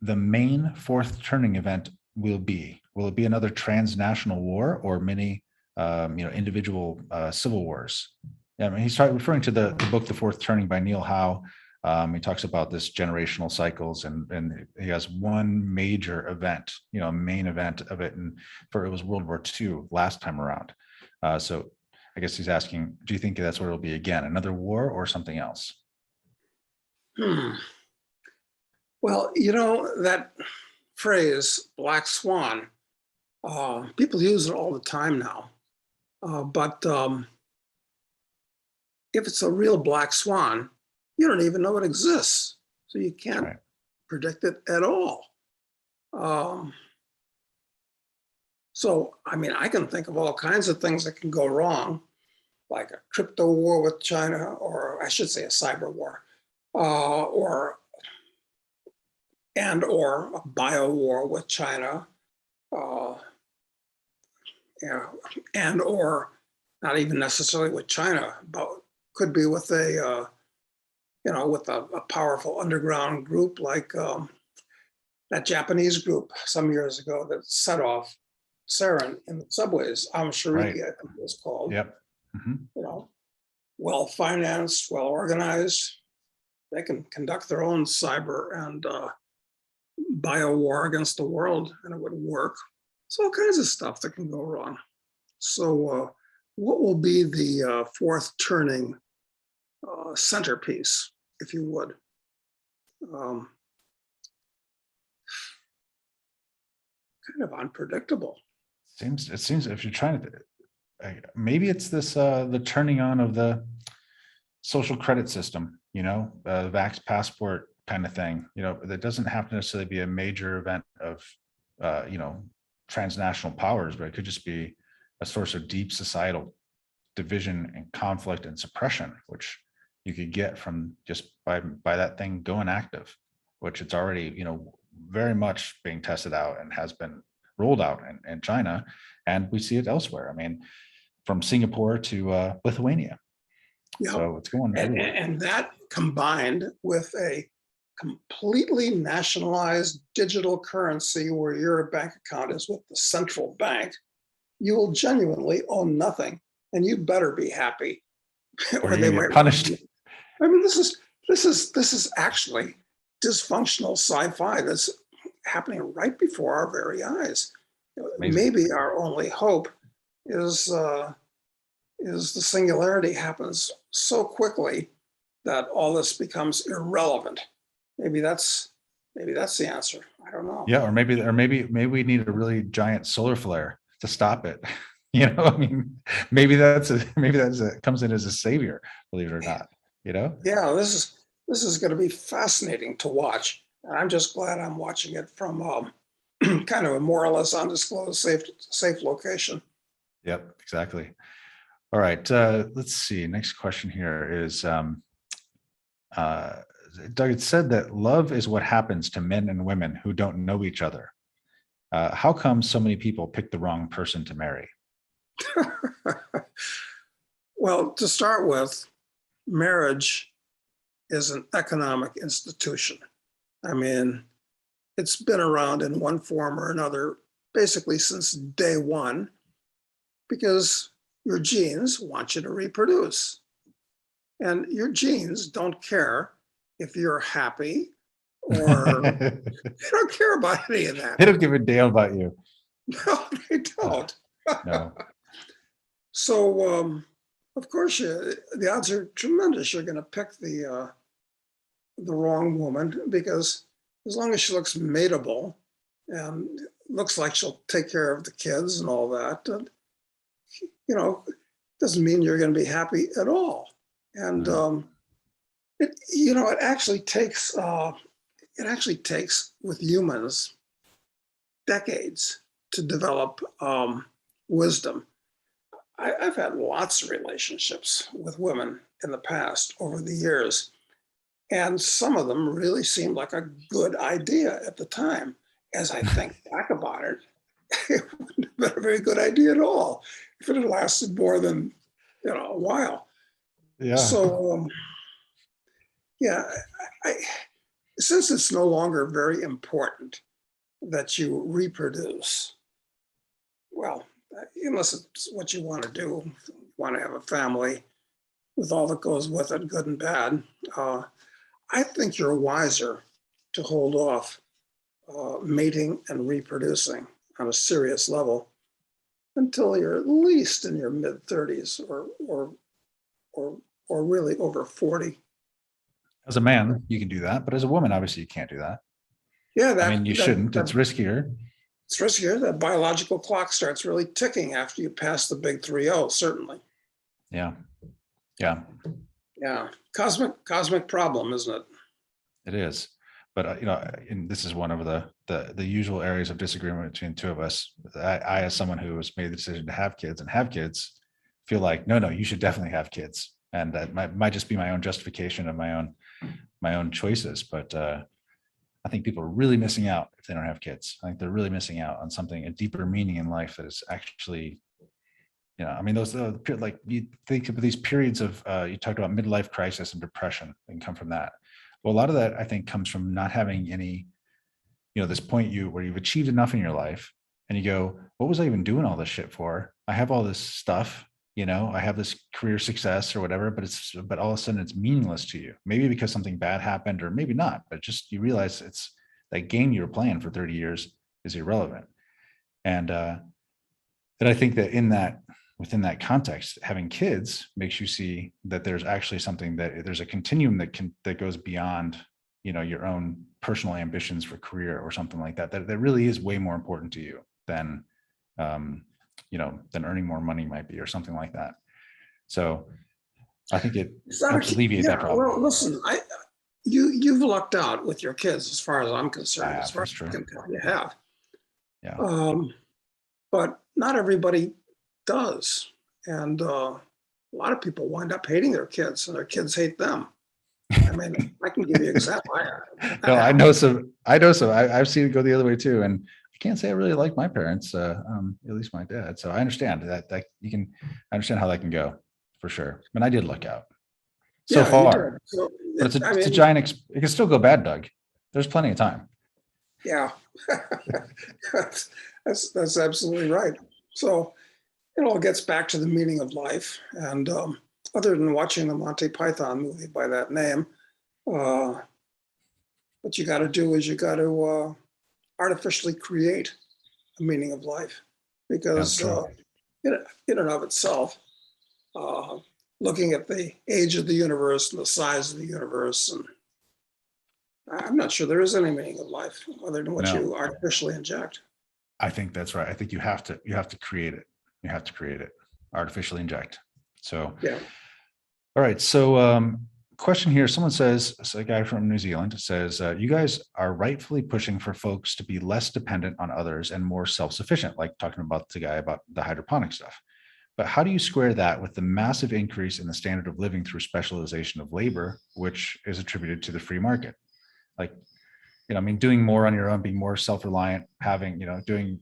the main fourth turning event will be? Will it be another transnational war or many, individual civil wars? Yeah, I mean, he's referring to the book, The Fourth Turning by Neil Howe. He talks about this generational cycles, and he has one major event, a main event of it. And it was World War II last time around. So I guess he's asking, do you think that's what it'll be again, another war or something else? Well, that phrase, black swan, people use it all the time now. But if it's a real black swan, you don't even know it exists. So you can't predict it at all. So, I mean, I can think of all kinds of things that can go wrong, like a crypto war with China, or I should say a cyber war, or a bio war with China, and or not even necessarily with China, but could be with a powerful underground group like that Japanese group some years ago that set off sarin in the subways. Shariki, I think it was called. Yep. Mm-hmm. Well financed, well organized. They can conduct their own cyber and bio war against the world, and it would work. So all kinds of stuff that can go wrong. So what will be the fourth turning centerpiece, if you would? Kind of unpredictable. It seems if you're trying to, maybe it's this the turning on of the social credit system, the vax passport kind of thing. That doesn't have to necessarily be a major event of transnational powers, but it could just be a source of deep societal division and conflict and suppression, which you could get from just by that thing going active, which it's already very much being tested out and has been rolled out in China, and we see it elsewhere. I mean, from Singapore to Lithuania. Yeah. So it's going everywhere. And that combined with a completely nationalized digital currency where your bank account is with the central bank, you will genuinely own nothing, and you better be happy, or they might punished. I mean, this is actually dysfunctional sci-fi that's happening right before our very eyes. Amazing. Maybe our only hope is the singularity happens so quickly that all this becomes irrelevant. Maybe that's the answer. I don't know. Yeah, or maybe we need a really giant solar flare to stop it. I mean, maybe it comes in as a savior, believe it or not. Yeah, this is going to be fascinating to watch. I'm just glad I'm watching it from kind of a more or less undisclosed safe location. Yep, exactly. All right, let's see. Next question here is, Doug, it said that love is what happens to men and women who don't know each other. How come so many people pick the wrong person to marry? Well, to start with, marriage is an economic institution. I mean, it's been around in one form or another basically since day one, because your genes want you to reproduce. And your genes don't care if you're happy or they don't care about any of that. They don't give a damn about you. No, they don't. No. So, of course, the odds are tremendous you're going to pick the wrong woman, because as long as she looks mateable and looks like she'll take care of the kids and all that, doesn't mean you're going to be happy at all. And Mm. it actually takes with humans decades to develop wisdom. I've had lots of relationships with women in the past over the years, and some of them really seemed like a good idea at the time. As I think back about it, it wouldn't have been a very good idea at all if it had lasted more than a while. Yeah. So yeah, I, since it's no longer very important that you reproduce, well, unless it's what you want to do, want to have a family with all that goes with it, good and bad, I think you're wiser to hold off mating and reproducing on a serious level until you're at least in your mid 30s or or really over 40. As a man, you can do that, but as a woman, obviously you can't do that. Yeah, I mean, you shouldn't. It's that riskier. it's riskier. That biological clock starts really ticking after you pass the big 3-0, certainly. Yeah. Yeah, Yeah. Cosmic problem, isn't it? it is. But and this is one of the usual areas of disagreement between the two of us. I, as someone who has made the decision to have kids and have kids, feel like no, you should definitely have kids, and that might just be my own justification of my own choices. But I think people are really missing out if they don't have kids. I think they're really missing out on something, a deeper meaning in life that is actually, I mean, those like you think of these periods of you talked about midlife crisis and depression that can come from that. Well, a lot of that I think comes from not having any, this point where you've achieved enough in your life and you go, what was I even doing all this shit for? I have all this stuff, I have this career success or whatever, but all of a sudden it's meaningless to you. Maybe because something bad happened or maybe not, but just you realize it's that game you were playing for 30 years is irrelevant. And I think that within that context, having kids makes you see that there's actually something there's a continuum that goes beyond, your own personal ambitions for career or something like that really is way more important to you than, than earning more money might be or something like that. So I think it helps alleviate that problem. Well, listen, you've lucked out with your kids as far as I'm concerned. As far That's as true. I can tell, you have. Yeah. But not everybody does. And a lot of people wind up hating their kids and their kids hate them. I mean, I can give you examples. No, I know some. I've seen it go the other way too. And I can't say I really like my parents, at least my dad. So I understand that I understand how that can go for sure. And I did look out so Yeah, you far, did. So, but it's I a mean, giant, it can still go bad, Doug. There's plenty of time. yeah, that's absolutely right. So it all gets back to the meaning of life. And other than watching the Monty Python movie by that name, what you got to do is you got to artificially create a meaning of life, That's because true. in and of itself, uh, looking at the age of the universe and the size of the universe, and I'm not sure there is any meaning of life other than what No, you artificially inject. I think that's right. I think you have to create it. You have to create it, artificially inject. So, Yeah. all right. So, question here. Someone says, a guy from New Zealand says, you guys are rightfully pushing for folks to be less dependent on others and more self-sufficient, like talking about the guy about the hydroponic stuff. But how do you square that with the massive increase in the standard of living through specialization of labor, which is attributed to the free market? Like, I mean, doing more on your own, being more self-reliant, having,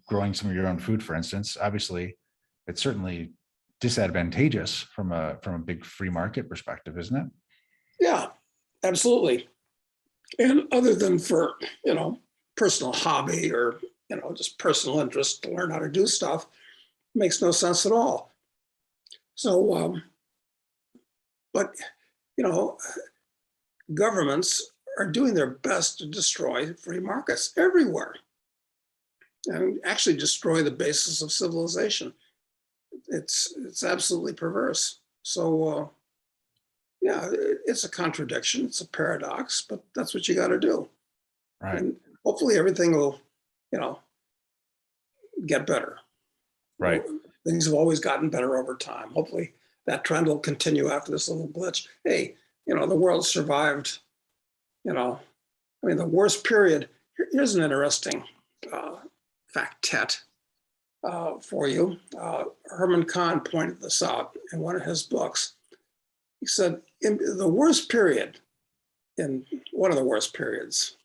growing some of your own food, for instance, obviously it's certainly disadvantageous from a big free market perspective, isn't it? Yeah, absolutely. And other than for, personal hobby or, just personal interest to learn how to do stuff, makes no sense at all. So, but, you know, governments are doing their best to destroy free markets everywhere and actually destroy the basis of civilization. It's absolutely perverse. So, yeah, it's a contradiction. It's a paradox, but that's what you got to do. Right. And hopefully everything will, get better. Right. Things have always gotten better over time. Hopefully that trend will continue after this little glitch. Hey, the world survived, I mean, the worst period. Here's an interesting factet for you. Herman Kahn pointed this out in one of his books. He said, in the worst period, in one of the worst periods,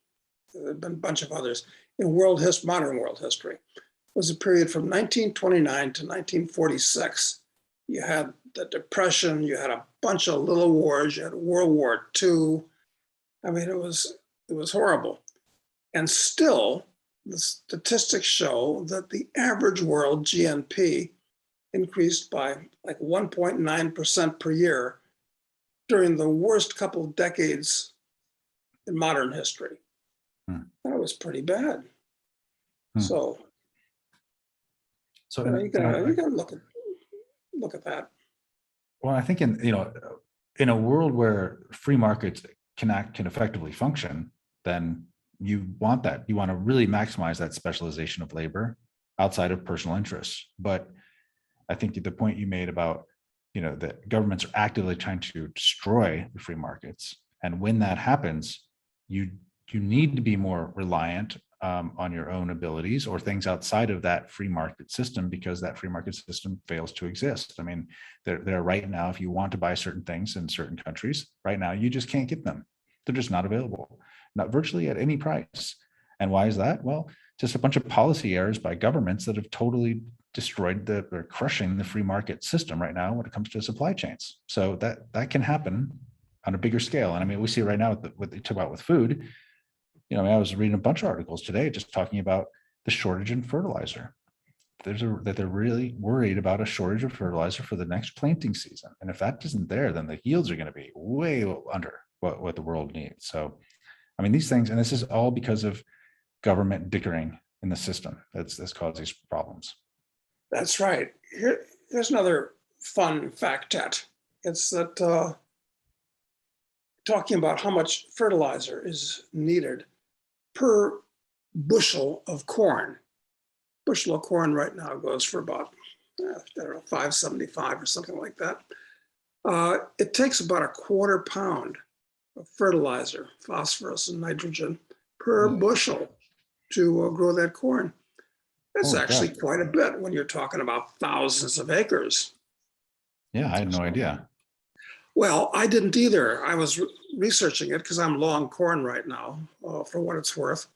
there have been a bunch of others, in modern world history, was a period from 1929 to 1946. You had the Depression, you had a bunch of little wars, you had World War II. I mean, it was horrible. And still, the statistics show that the average world GNP increased by like 1.9% per year during the worst couple of decades in modern history. That was pretty bad. So you gotta look at that. Well, I think in a world where free markets can effectively function, then you want that. You want to really maximize that specialization of labor outside of personal interests. But I think the point you made about, that governments are actively trying to destroy the free markets. And when that happens, you need to be more reliant on your own abilities or things outside of that free market system, because that free market system fails to exist. I mean, they're right now, if you want to buy certain things in certain countries, right now, you just can't get them. They're just not available, not virtually at any price. And why is that? Well, just a bunch of policy errors by governments that have totally destroyed they're crushing the free market system right now when it comes to supply chains. So that can happen on a bigger scale. And I mean, we see right now what they talk about with food. I was reading a bunch of articles today just talking about the shortage in fertilizer. That they're really worried about a shortage of fertilizer for the next planting season. And if that isn't there, then the yields are going to be way under what the world needs. So, I mean, these things, and this is all because of government dickering in the system that's caused these problems. That's right. Here's another fun factet. It's that talking about how much fertilizer is needed per bushel of corn. Bushel of corn right now goes for about, $5.75 or something like that. It takes about a quarter pound of fertilizer, phosphorus and nitrogen per bushel to grow that corn. That's actually quite a bit when you're talking about thousands of acres. Yeah, I had no idea. Well, I didn't either. I was researching it because I'm long corn right now, for what it's worth,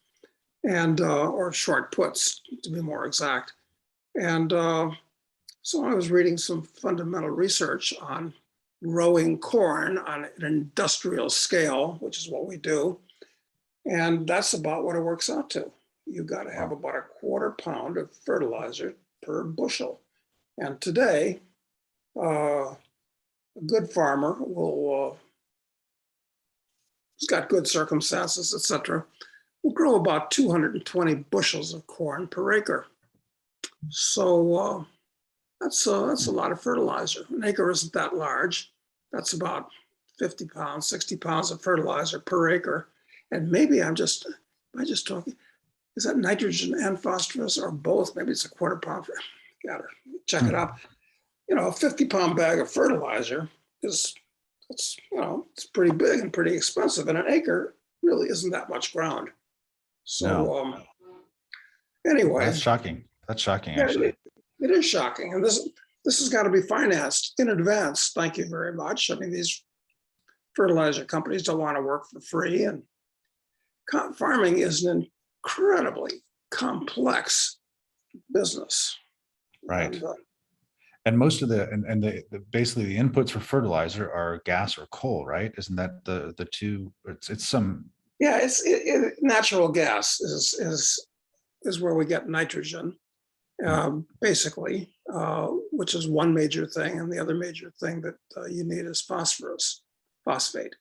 and or short puts to be more exact. And so I was reading some fundamental research on growing corn on an industrial scale, which is what we do. And that's about what it works out to. You got to have about a quarter pound of fertilizer per bushel. And today, a good farmer will, who's got good circumstances, etc., will grow about 220 bushels of corn per acre. So that's a lot of fertilizer. An acre isn't that large. That's about 50 pounds, 60 pounds of fertilizer per acre. And maybe am I just talking, is that nitrogen and phosphorus or both? Maybe it's a quarter pound. Gotta check it out. A 50-pound bag of fertilizer it's pretty big and pretty expensive. And an acre really isn't that much ground. So anyway. That's shocking. That's shocking, actually. It is shocking. And this has got to be financed in advance. Thank you very much. I mean, these fertilizer companies don't want to work for free. And farming is an incredibly complex business. Right. And most of the basically the inputs for fertilizer are gas or coal, right? Isn't that the two? It's some. Yeah, natural gas is where we get nitrogen, basically, which is one major thing, and the other major thing that you need is phosphate.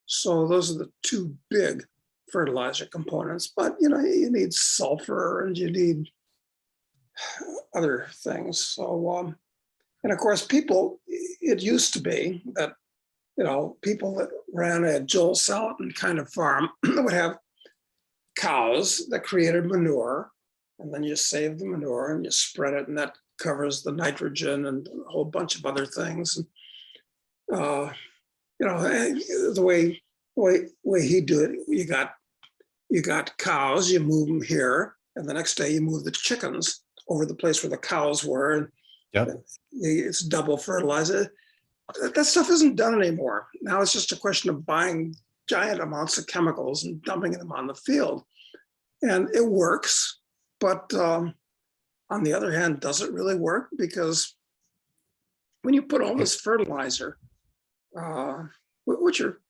So those are the two big fertilizer components. But you need sulfur and you need other things. So. And of course, it used to be that, people that ran a Joel Salatin kind of farm would have cows that created manure, and then you save the manure and you spread it, and that covers the nitrogen and a whole bunch of other things. You know, the way he do it, you got cows, you move them here, and the next day you move the chickens over the place where the cows were, and Yep. it's double fertilizer. That stuff isn't done anymore. Now it's just a question of buying giant amounts of chemicals and dumping them on the field. And it works, but on the other hand, does it really work? Because when you put all this fertilizer, which are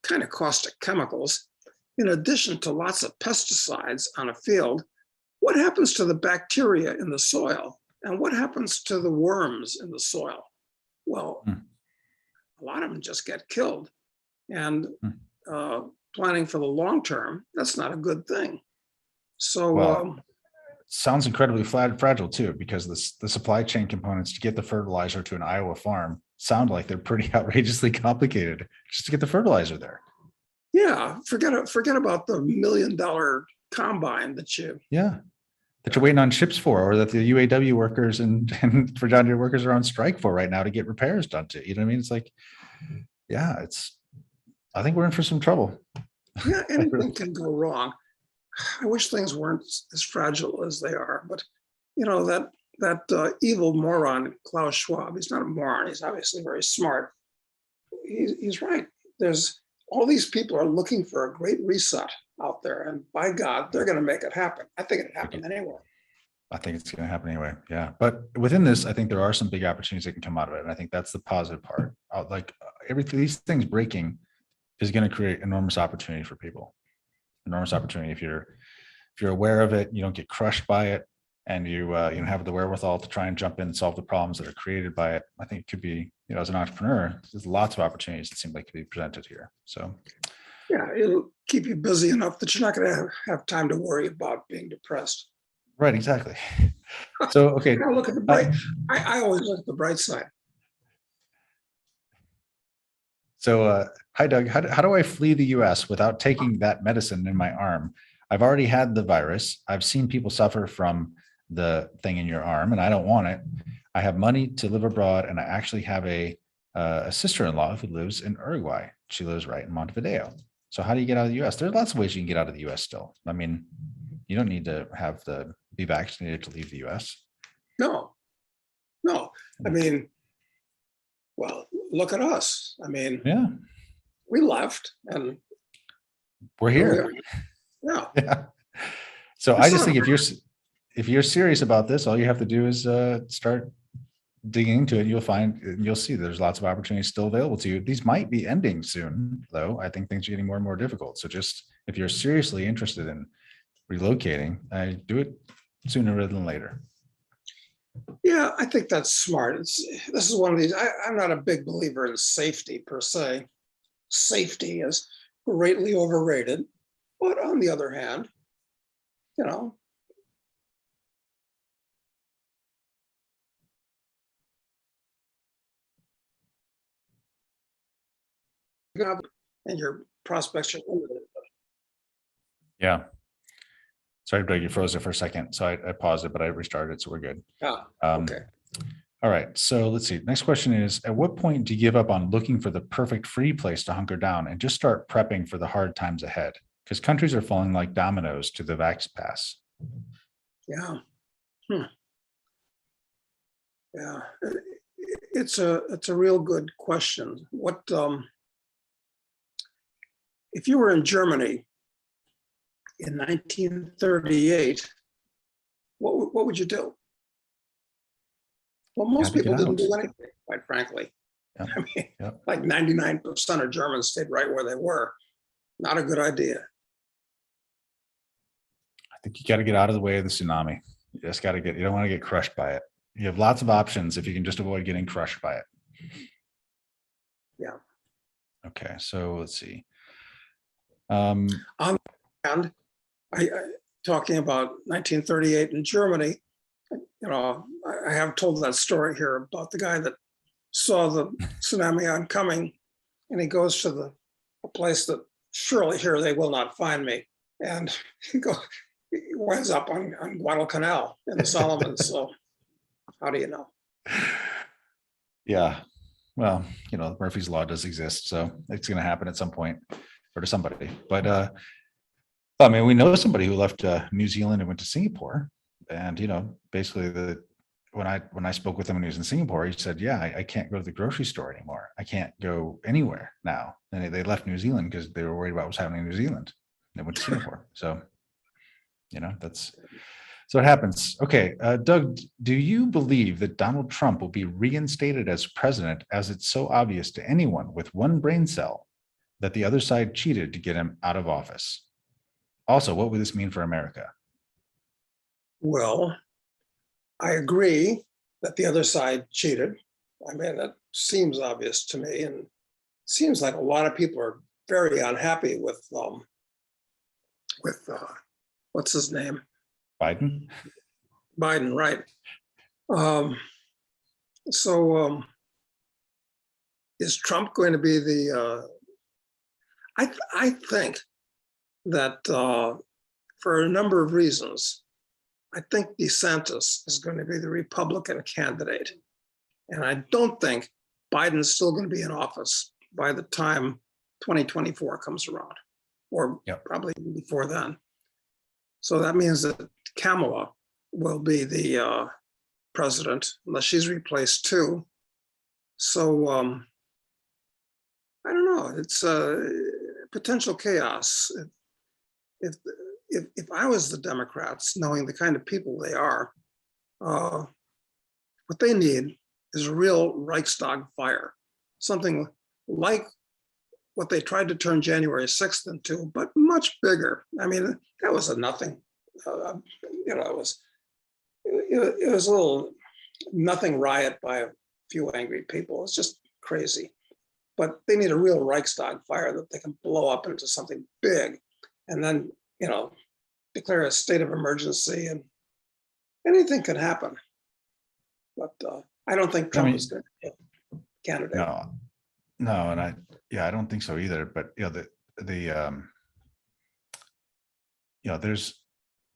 kind of caustic chemicals, in addition to lots of pesticides on a field, what happens to the bacteria in the soil? And what happens to the worms in the soil? Well, a lot of them just get killed. And planning for the long term, that's not a good thing. So, Well, sounds incredibly fragile too, because the supply chain components to get the fertilizer to an Iowa farm sound like they're pretty outrageously complicated just to get the fertilizer there. yeah, forget about the $1 million combine that you're waiting on ships for, or that the UAW workers and for John Deere workers are on strike for right now to get repairs done to. You know what I mean? It's like, yeah, I think we're in for some trouble. Yeah, anything can go wrong. I wish things weren't as fragile as they are, but that evil moron Klaus Schwab, he's not a moron, he's obviously very smart. He's right. There's all these people are looking for a great reset out there, and by God, they're going to make it happen. I think it happened anyway. I think it's going to happen anyway. Yeah. But within this, I think there are some big opportunities that can come out of it. And I think that's the positive part. Like these things breaking is going to create enormous opportunity for people. Enormous opportunity. If you're aware of it, you don't get crushed by it, and you have the wherewithal to try and jump in and solve the problems that are created by it. I think it could be, as an entrepreneur, there's lots of opportunities that seem like could be presented here. So yeah, it'll keep you busy enough that you're not going to have time to worry about being depressed. Right, exactly. So, okay. Look at the bright. I always look at the bright side. So, hi, Doug. How do I flee the US without taking that medicine in my arm? I've already had the virus. I've seen people suffer from the thing in your arm, and I don't want it. I have money to live abroad, and I actually have a sister-in-law who lives in Uruguay. She lives right in Montevideo. So how do you get out of the US? There's lots of ways you can get out of the US still. I mean, you don't need to be vaccinated to leave the US. No. I mean, well, look at us. I mean, yeah, we left and we're here. Yeah. So I just think if you're serious about this, all you have to do is start digging into it. You'll see there's lots of opportunities still available to you. These might be ending soon, though. I think things are getting more and more difficult. So just if you're seriously interested in relocating, do it sooner rather than later. Yeah, I think that's smart. This is one of these. I'm not a big believer in safety per se. Safety is greatly overrated. But on the other hand, and your prospects are limited. Yeah. Sorry, Doug, you froze it for a second. So I paused it, but I restarted, so we're good. Okay. All right. So let's see. Next question is, at what point do you give up on looking for the perfect free place to hunker down and just start prepping for the hard times ahead? Because countries are falling like dominoes to the vax pass. Yeah. Yeah. It's a real good question. What if you were in Germany in 1938, what would you do? Well, most people didn't do anything, quite frankly. Yeah. I mean, like 99% of Germans stayed right where they were. Not a good idea. I think you got to get out of the way of the tsunami. You just got to you don't want to get crushed by it. You have lots of options if you can just avoid getting crushed by it. Yeah. Okay, so let's see. And I talking about 1938 in Germany, I have told that story here about the guy that saw the tsunami oncoming, and he goes to a place that surely here they will not find me, and he winds up on Guadalcanal in the Solomons. So how do you know? Yeah. well, Murphy's Law does exist, so it's going to happen at some point or to somebody. But I mean, we know somebody who left New Zealand and went to Singapore, and basically when I spoke with him when he was in Singapore, he said, "Yeah, I can't go to the grocery store anymore. I can't go anywhere now." And they left New Zealand because they were worried about what's happening in New Zealand. They went to Singapore, so that's. So it happens. Okay, Doug, do you believe that Donald Trump will be reinstated as president, as it's so obvious to anyone with one brain cell that the other side cheated to get him out of office? Also, what would this mean for America? Well, I agree that the other side cheated. I mean, that seems obvious to me, and seems like a lot of people are very unhappy with what's his name? Biden? Biden, right? So is Trump going to be the? I think that for a number of reasons, I think DeSantis is going to be the Republican candidate, and I don't think Biden's still going to be in office by the time 2024 comes around, or probably before then. So that means that Kamala will be the president, unless she's replaced too. So I don't know. It's potential chaos. If I was the Democrats, knowing the kind of people they are, what they need is a real Reichstag fire, something like what they tried to turn January 6th into, but much bigger. I mean, that was a nothing. It was a little nothing riot by a few angry people. It's just crazy. But they need a real Reichstag fire that they can blow up into something big, and then declare a state of emergency, and anything can happen. But I don't think Trump is going to be a candidate. No, and I don't think so either. But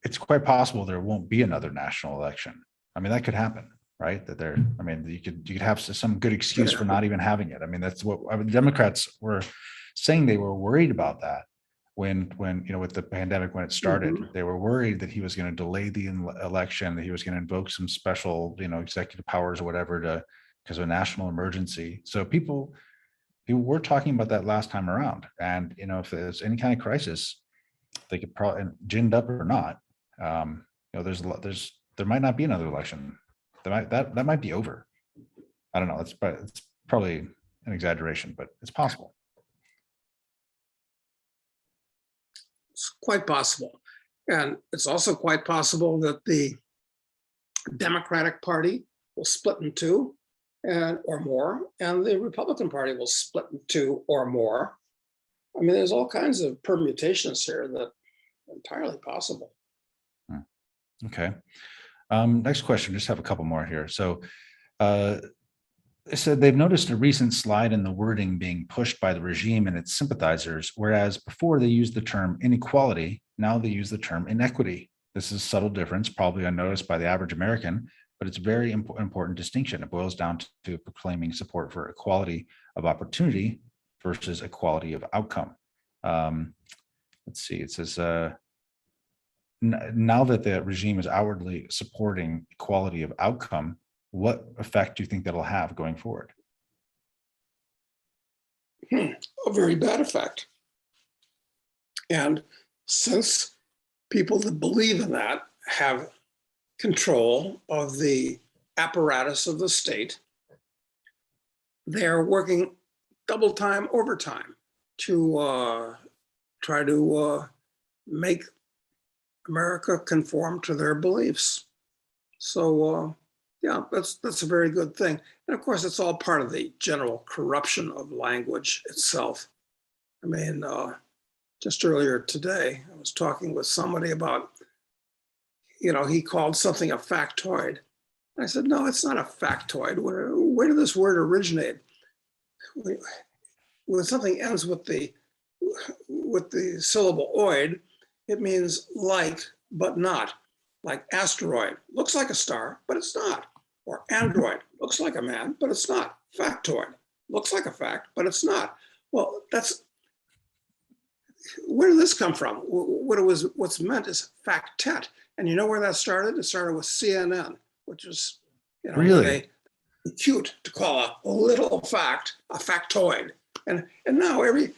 it's quite possible there won't be another national election. I mean, that could happen, right? You could have some good excuse for not even having it. I mean, that's what Democrats were saying. They were worried about that when with the pandemic, when it started. They were worried that he was going to delay the election, that he was going to invoke some special executive powers or whatever because of a national emergency. So people were talking about that last time around. And if there's any kind of crisis, they could probably, ginned up or not, there might not be another election. That might be over. I don't know. It's probably an exaggeration, but it's possible. It's quite possible. And it's also quite possible that the Democratic Party will split in two or more, and the Republican Party will split in two or more. I mean, there's all kinds of permutations here that are entirely possible. Okay. Next question. Just have a couple more here. So they said they've noticed a recent slide in the wording being pushed by the regime and its sympathizers, whereas before they used the term inequality, now they use the term inequity. This is a subtle difference, probably unnoticed by the average American, but it's a very important distinction. It boils down to proclaiming support for equality of opportunity versus equality of outcome. Let's see, it says, now that the regime is outwardly supporting equality of outcome, what effect do you think that'll have going forward? A very bad effect. And since people that believe in that have control of the apparatus of the state, they're working double time, overtime to try to make America conform to their beliefs. So yeah, that's a very good thing. And of course, it's all part of the general corruption of language itself. I mean, just earlier today, I was talking with somebody about, he called something a factoid. I said, no, it's not a factoid. Where did this word originate? When something ends with the syllable oid, it means like, but not. Like asteroid, looks like a star, but it's not. Or android, looks like a man, but it's not. Factoid. looks like a fact, but it's not. Well, where did this come from? What's meant is factet. And you know where that started? It started with CNN, which is, Really? cute to call a little fact a factoid. And now nobody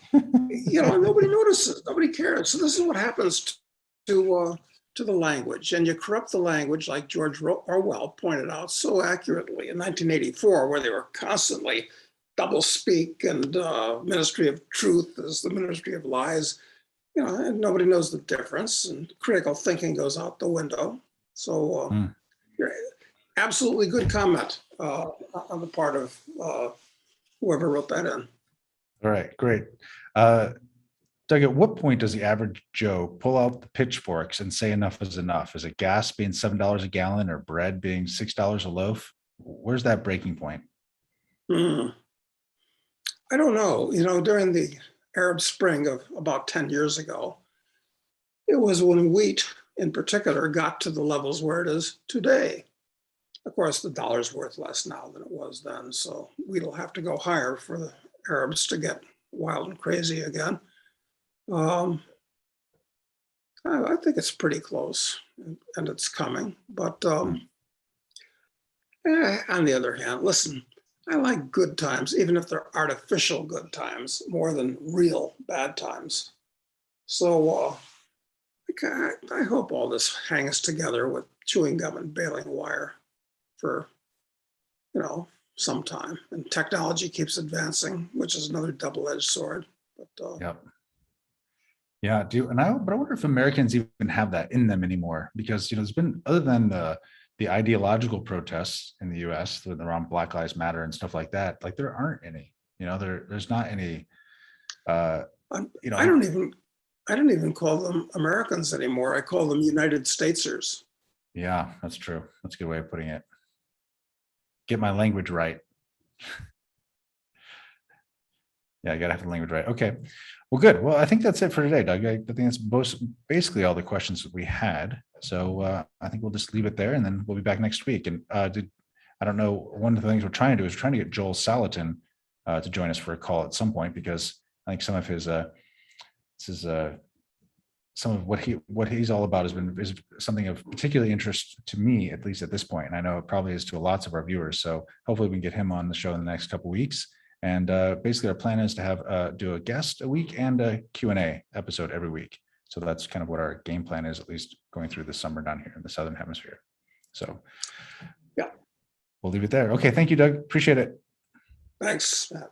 notices, nobody cares. So this is what happens to the language, and you corrupt the language, like George Orwell pointed out so accurately in 1984, where they were constantly double speak, and Ministry of Truth is the Ministry of Lies, and nobody knows the difference, and critical thinking goes out the window. So absolutely good comment on the part of whoever wrote that in. All right, great. Doug, at what point does the average Joe pull out the pitchforks and say enough is enough? Is it gas being $7 a gallon or bread being $6 a loaf? Where's that breaking point? I don't know. During the Arab Spring of about 10 years ago, it was when wheat in particular got to the levels where it is today. Of course, the dollar's worth less now than it was then, so wheat will have to go higher for the Arabs to get wild and crazy again. I think it's pretty close, and it's coming. But on the other hand, listen, I like good times, even if they're artificial good times, more than real bad times. So I hope all this hangs together with chewing gum and baling wire for, some time. And technology keeps advancing, which is another double-edged sword. But Yep. Yeah, but I wonder if Americans even have that in them anymore, because there's been, other than the ideological protests in the U.S. around Black Lives Matter and stuff like that, like there aren't any. There's not any. I don't even call them Americans anymore. I call them United Statesers. Yeah, that's true. That's a good way of putting it. Get my language right. Yeah, I gotta have the language right. Okay. Well, good. Well, I think that's it for today, Doug. I think that's basically all the questions that we had. So I think we'll just leave it there, and then we'll be back next week. And I don't know, one of the things we're trying to do is trying to get Joel Salatin to join us for a call at some point, because I think some of his some of what he's all about is something of particular interest to me, at least at this point. And I know it probably is to lots of our viewers. So hopefully we can get him on the show in the next couple of weeks. And basically our plan is to have do a guest a week and a Q&A episode every week. So that's kind of what our game plan is, at least going through the summer down here in the Southern Hemisphere. So yeah, we'll leave it there. Okay. Thank you, Doug. Appreciate it. Thanks, Matt.